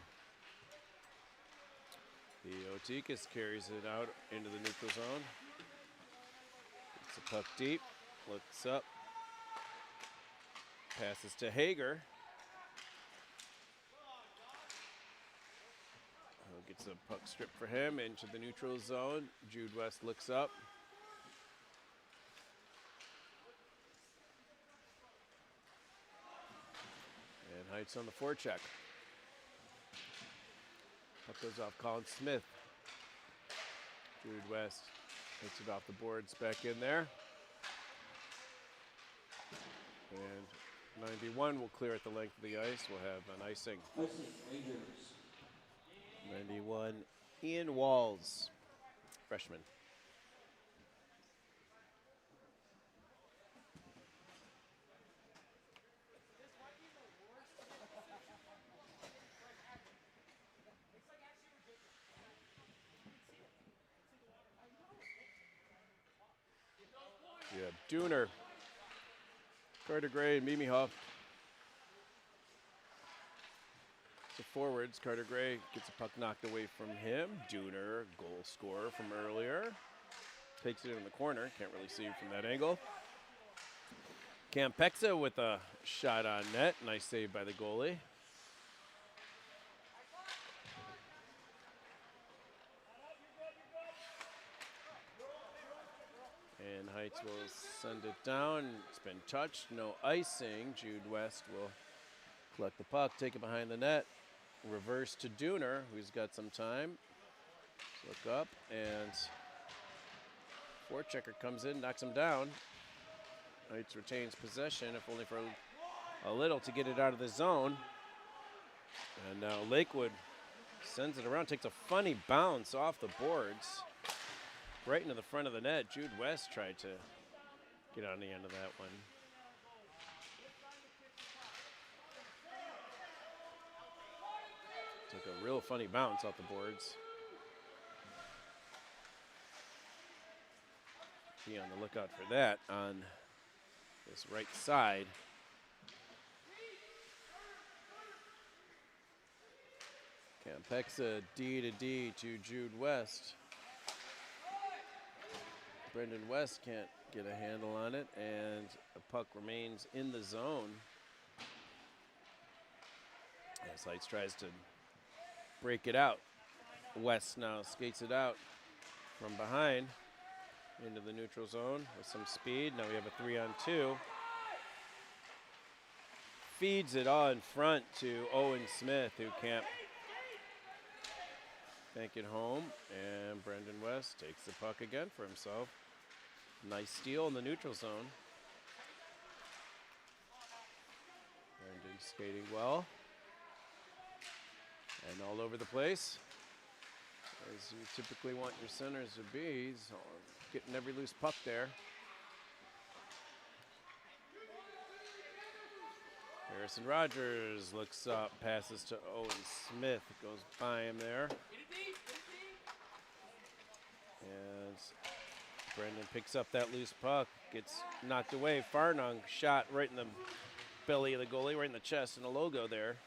The Otikas carries it out into the neutral zone. It's a puck deep, looks up, passes to Hager. Gets a puck strip for him into the neutral zone. Jude West looks up. And Heights on the forecheck. Puck goes off Colin Smith. Jude West takes it off the boards back in there. And 91 will clear at the length of the ice. We'll have an icing. Icing, Rangers. 91, Ian Walls, freshman. You have Dooner, Carter Gray, and Mimi Huff. So forwards, Carter Gray gets a puck knocked away from him. Dooner, goal scorer from earlier. Takes it in the corner. Can't really see from that angle. Cam Pexa with a shot on net. Nice save by the goalie. And Heights will send it down. It's been touched. No icing. Jude West will collect the puck, take it behind the net. Reverse to Dooner, who's got some time. Look up, and forechecker comes in, knocks him down. Heights retains possession, if only for a little, to get it out of the zone. And now Lakewood sends it around, takes a funny bounce off the boards, right into the front of the net. Jude West tried to get on the end of that one. Took a real funny bounce off the boards. Be on the lookout for that on this right side. Campexa D to D to Jude West. Brendan West can't get a handle on it, and the puck remains in the zone. As Heights tries to break it out. West now skates it out from behind into the neutral zone with some speed. Now we have a 3-on-2. Feeds it all in front to Owen Smith, who can't bank it home. And Brendan West takes the puck again for himself. Nice steal in the neutral zone. Brendan skating well. And all over the place, as you typically want your centers to be. He's getting every loose puck there. Harrison Rogers looks up, passes to Owen Smith. It goes by him there. And Brendan picks up that loose puck, gets knocked away. Farnung shot right in the belly of the goalie, right in the chest, and a logo there.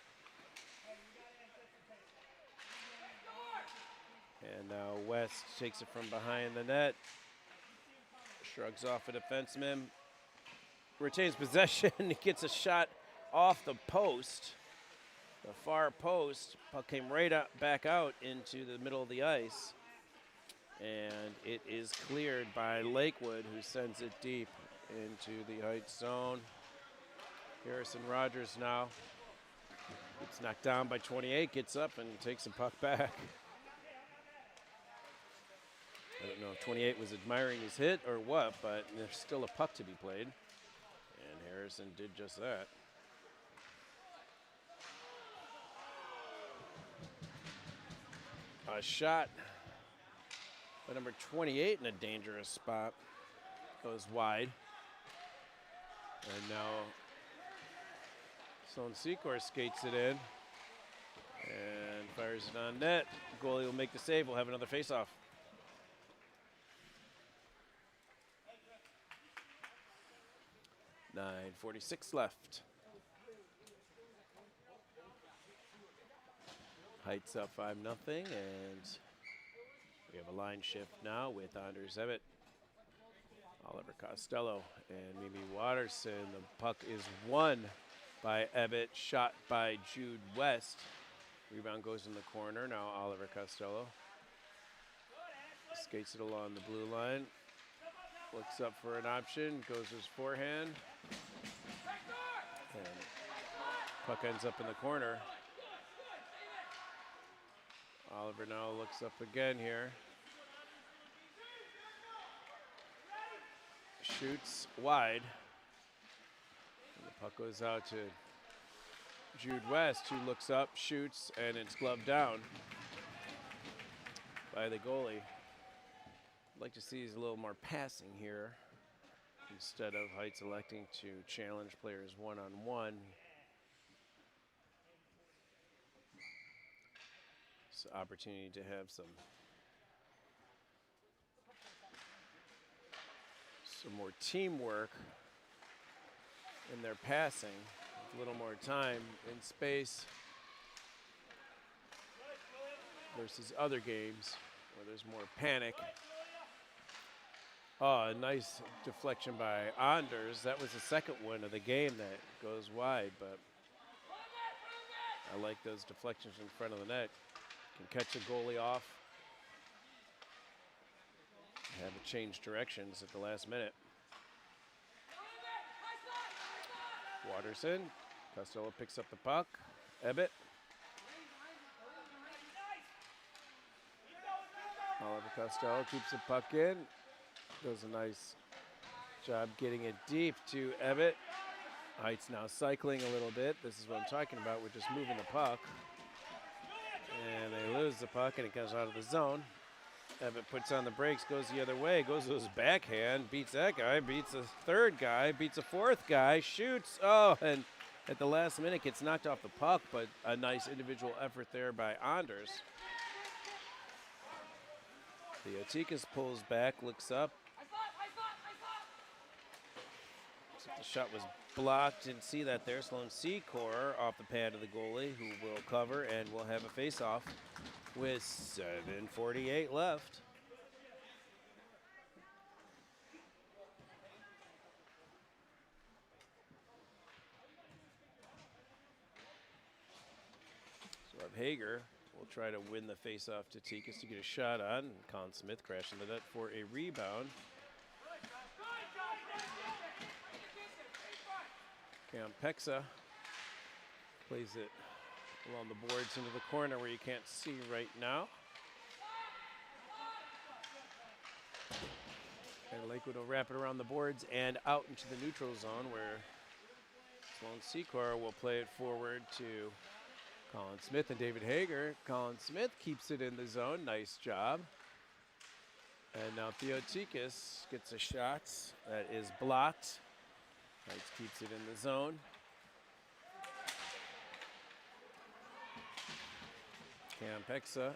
And now West takes it from behind the net. Shrugs off a defenseman. Retains possession. He gets a shot off the post. The far post. Puck came right back out into the middle of the ice. And it is cleared by Lakewood, who sends it deep into the Heights zone. Harrison Rogers now gets knocked down by 28, gets up and takes the puck back. I don't know if 28 was admiring his hit or what, but there's still a puck to be played. And Harrison did just that. A shot by number 28 in a dangerous spot. Goes wide. And now Sloan Secor skates it in and fires it on net. The goalie will make the save. We'll have another faceoff. .46 left. Heights up 5-0, and we have a line shift now with Anders Ebbett, Oliver Costello, and Mimi Watterson. The puck is won by Ebbett, shot by Jude West. Rebound goes in the corner. Now Oliver Costello skates it along the blue line. Looks up for an option, goes to his forehand. And puck ends up in the corner. Oliver now looks up again here. Shoots wide. And the puck goes out to Jude West, who looks up, shoots, and it's gloved down by the goalie. I'd like to see a little more passing here instead of Heights electing to challenge players one-on-one. It's an opportunity to have some more teamwork in their passing, with a little more time in space versus other games where there's more panic. Oh, a nice deflection by Anders. That was the second one of the game that goes wide, but I like those deflections in front of the net. Can catch a goalie off. Have it change directions at the last minute. Watterson. Costello picks up the puck. Ebbett. Oliver Costello keeps the puck in. Does a nice job getting it deep to Ebbett. Heights now cycling a little bit. This is what I'm talking about. We're just moving the puck. And they lose the puck, and it comes out of the zone. Ebbett puts on the brakes, goes the other way, goes to his backhand, beats that guy, beats a third guy, beats a fourth guy, shoots. Oh, and at the last minute gets knocked off the puck, but a nice individual effort there by Anders. Theotikas pulls back, looks up. The shot was blocked. Didn't see that there. Sloan Secor off the pad of the goalie, who will cover and will have a face-off with 7:48 left. So we have Hager will try to win the face-off to Tikas to get a shot on. Colin Smith crashing the net for a rebound. Cam Pexa plays it along the boards into the corner where you can't see right now. And Lakewood will wrap it around the boards and out into the neutral zone where Sloan Secor will play it forward to Colin Smith and David Hager. Colin Smith keeps it in the zone. Nice job. And now Theotikas gets a shot that is blocked. Heights keeps it in the zone. Cam Pexa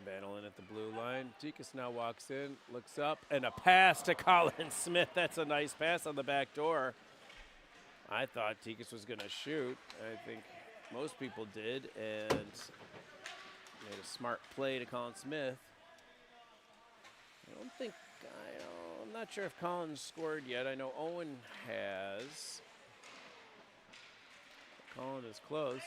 battling at the blue line. Tikas now walks in, looks up, and a pass to Colin Smith. That's a nice pass on the back door. I thought Tikas was going to shoot. I think most people did, and Made a smart play to Colin Smith. I'm not sure if Colin's scored yet. I know Owen has. Colin is close.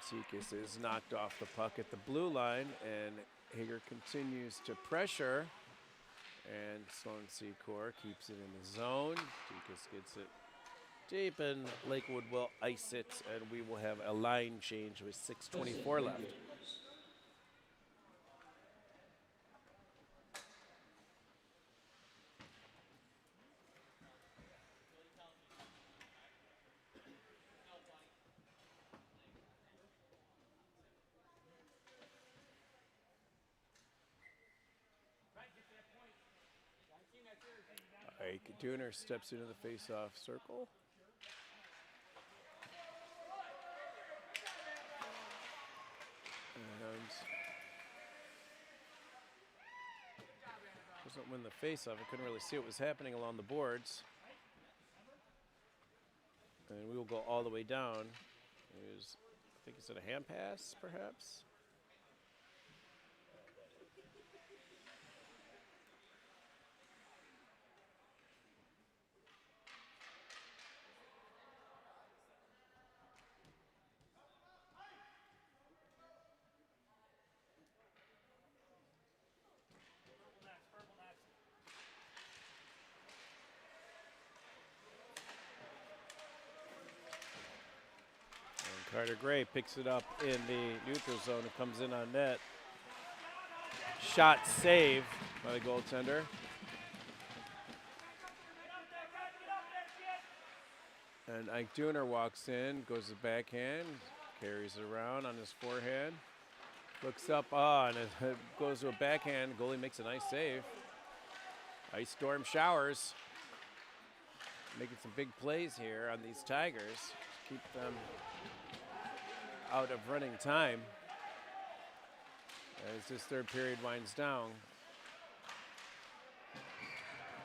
Seekis is knocked off the puck at the blue line, and Hager continues to pressure. And Sloan Secor keeps it in the zone. Seekis gets it deep, and Lakewood will ice it, and we will have a line change with 6:24 left. Ike Dooner steps into the face-off circle. And doesn't win the face-off. I couldn't really see what was happening along the boards. And we will go all the way down. I think it's a hand pass, perhaps? Carter Gray picks it up in the neutral zone and comes in on net. Shot saved by the goaltender. And Ike Dooner walks in, goes to backhand, carries it around on his forehand. Looks up, and it goes to a backhand. Goalie makes a nice save. Ice storm showers. Making some big plays here on these Tigers. Keep them out of running time as this third period winds down.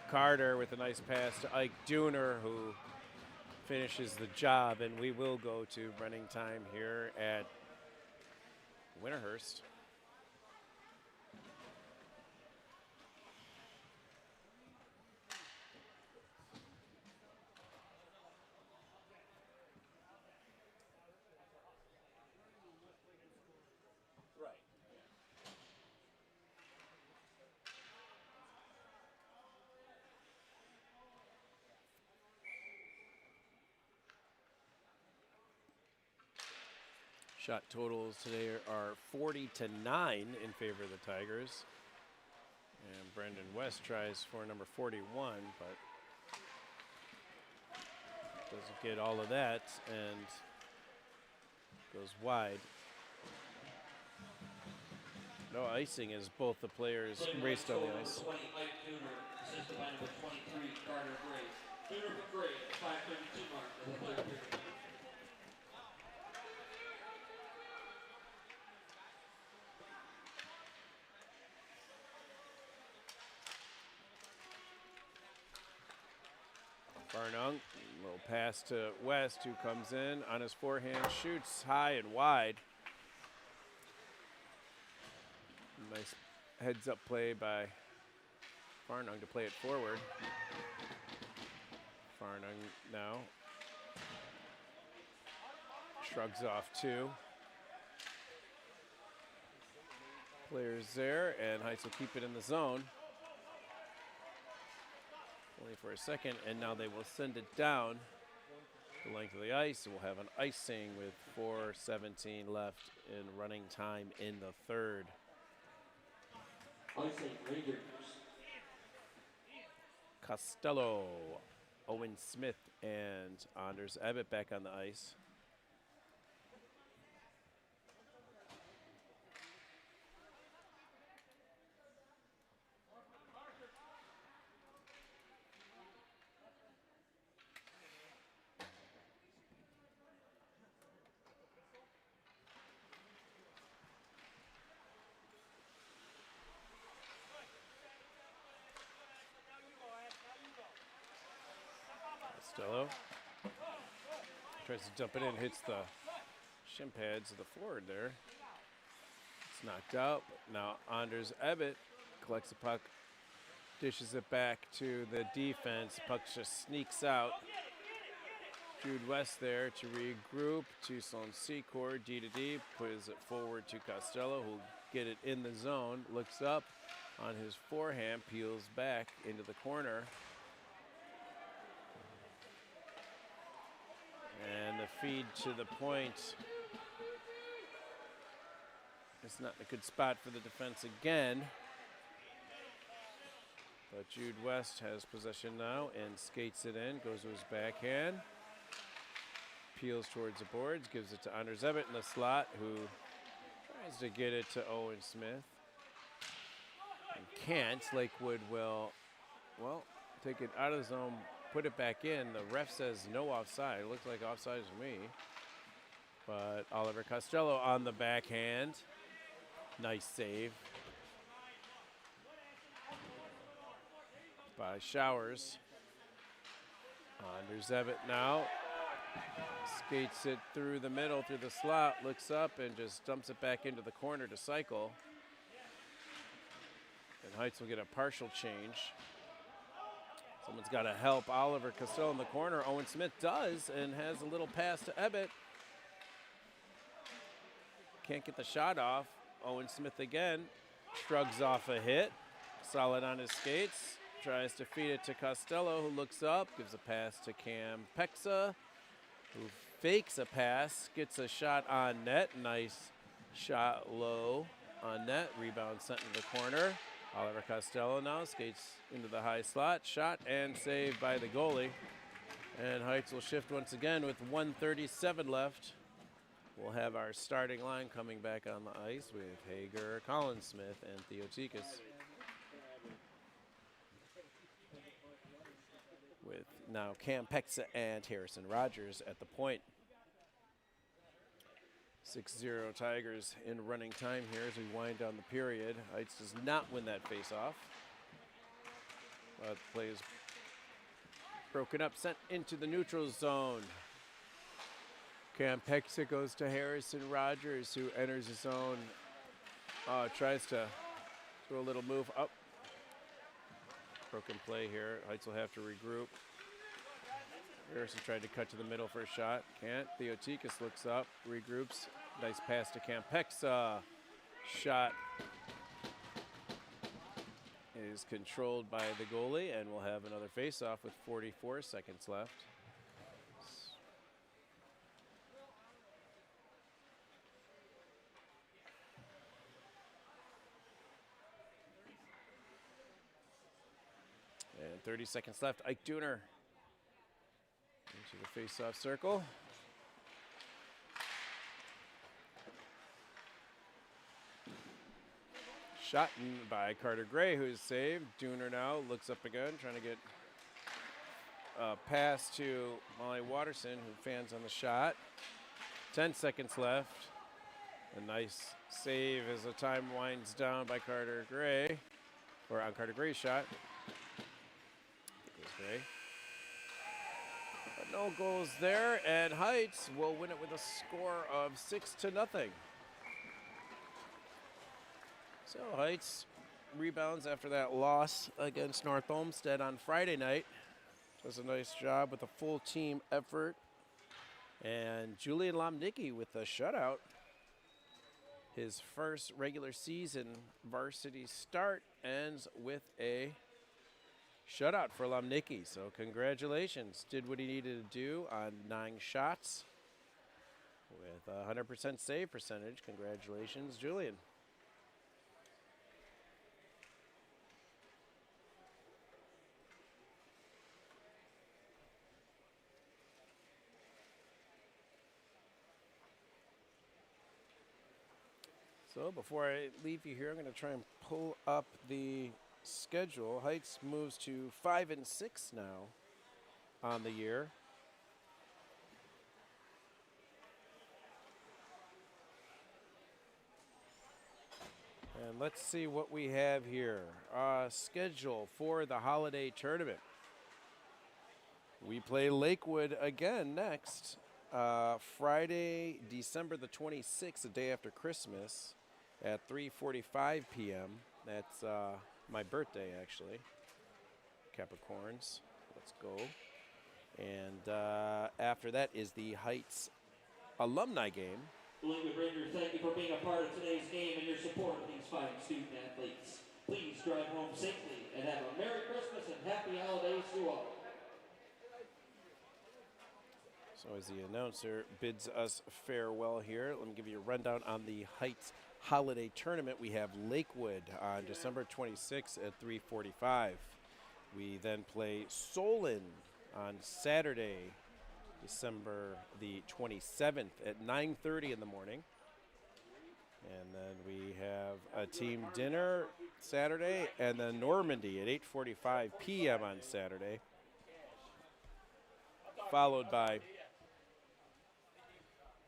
Carter with a nice pass to Ike Dooner, who finishes the job, and we will go to running time here at Winterhurst. Shot totals today are 40-9 in favor of the Tigers. And Brendan West tries for number 41, but doesn't get all of that and goes wide. No icing as both the players raced on the ice. 20, Ike Dooner, assisted by number 23, Carter Gray. Dooner for Gray at the 5:32 mark of the third period. Barnung, little pass to West, who comes in on his forehand, shoots high and wide. Nice heads-up play by Farnung to play it forward. Farnung now shrugs off two. Players there, and Heights will keep it in the zone. Only for a second, and now they will send it down the length of the ice. We'll have an icing with 4:17 left in running time in the third. Icing Rangers. Costello, Owen Smith, and Anders Abbott back on the ice. Costello tries to dump it in, hits the shin pads to the forward there. It's knocked out. Now Anders Ebbett collects the puck, dishes it back to the defense. Puck just sneaks out. Jude West there to regroup. Tucson Secor, D to D, puts it forward to Costello, who'll get it in the zone. Looks up on his forehand, peels back into the corner. And the feed to the point. It's not a good spot for the defense again. But Jude West has possession now and skates it in, goes to his backhand. Peels towards the boards, gives it to Anders Ebbett in the slot, who tries to get it to Owen Smith. And can't. Lakewood will, well, take it out of the zone, put it back in. The ref says no offside. It looks like offside to me. But Oliver Costello on the backhand. Nice save by Showers. Anders Ebbett now. Skates it through the middle, through the slot, looks up and just dumps it back into the corner to cycle. And Heights will get a partial change. Someone's got to help Oliver Costello in the corner. Owen Smith does and has a little pass to Ebbett. Can't get the shot off. Owen Smith again shrugs off a hit. Solid on his skates. Tries to feed it to Costello, who looks up, gives a pass to Cam Pexa, who fakes a pass, gets a shot on net. Nice shot low on net. Rebound sent in the corner. Oliver Costello now skates into the high slot. Shot and saved by the goalie. And Heights will shift once again with 1:37 left. We'll have our starting line coming back on the ice with Hager, Collins Smith, and Theotikis. With now Cam Pexa and Harrison Rogers at the point. 6-0 Tigers in running time here as we wind down the period. Heights does not win that faceoff. But play is broken up, sent into the neutral zone. Cam Pexa goes to Harrison Rogers, who enters his zone. Tries to do a little move up. Broken play here. Heights will have to regroup. Harrison tried to cut to the middle for a shot. Can't. Theotikis looks up, regroups. Nice pass to Cam Pexa. Shot is controlled by the goalie, and we'll have another face-off with 44 seconds left. And 30 seconds left. Ike Dooner into the face-off circle. Shot by Carter Gray, who's saved. Dooner now looks up again, trying to get a pass to Molly Watterson, who fans on the shot. 10 seconds left. A nice save as the time winds down by Carter Gray, or on Carter Gray's shot. Gray. But no goals there, and Heights will win it with a score of 6-0. So Heights rebounds after that loss against North Olmsted on Friday night. Does a nice job with a full team effort. And Julian Lomnicki with the shutout. His first regular season varsity start ends with a shutout for Lomnicki. So congratulations. Did what he needed to do on 9 shots with a 100% save percentage. Congratulations, Julian. So before I leave you here, I'm going to try and pull up the schedule. Heights moves to 5-6 now on the year. And let's see what we have here. Schedule for the holiday tournament. We play Lakewood again next Friday, December the 26th, the day after Christmas, at 3:45 p.m. That's my birthday, actually. Capricorns, let's go. And after that is the Heights alumni game. Lakewood Rangers, thank you for being a part of today's game and your support of these fine student athletes. Please drive home safely and have a Merry Christmas and Happy Holidays to all. So as the announcer bids us farewell here, let me give you a rundown on the Heights Holiday Tournament. We have Lakewood on December 26th at 3:45. We then play Solon on Saturday, December the 27th at 9:30 in the morning. And then we have a team dinner Saturday, and then Normandy at 8:45 p.m. on Saturday, followed by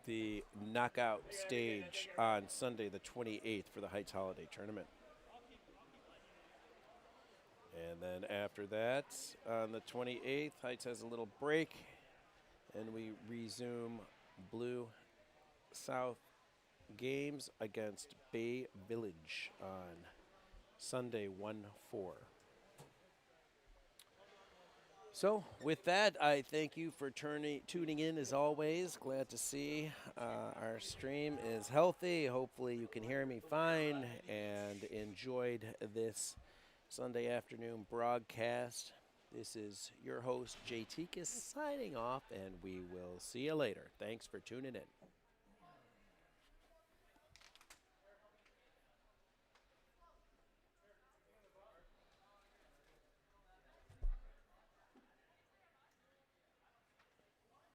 the knockout stage on Sunday the 28th for the Heights Holiday Tournament. And then after that, on the 28th, Heights has a little break, and we resume Blue South games against Bay Village on Sunday 1-4. So with that, I thank you for tuning in as always. Glad to see our stream is healthy. Hopefully you can hear me fine and enjoyed this Sunday afternoon broadcast. This is your host, Jay Tikas, signing off, and we will see you later. Thanks for tuning in.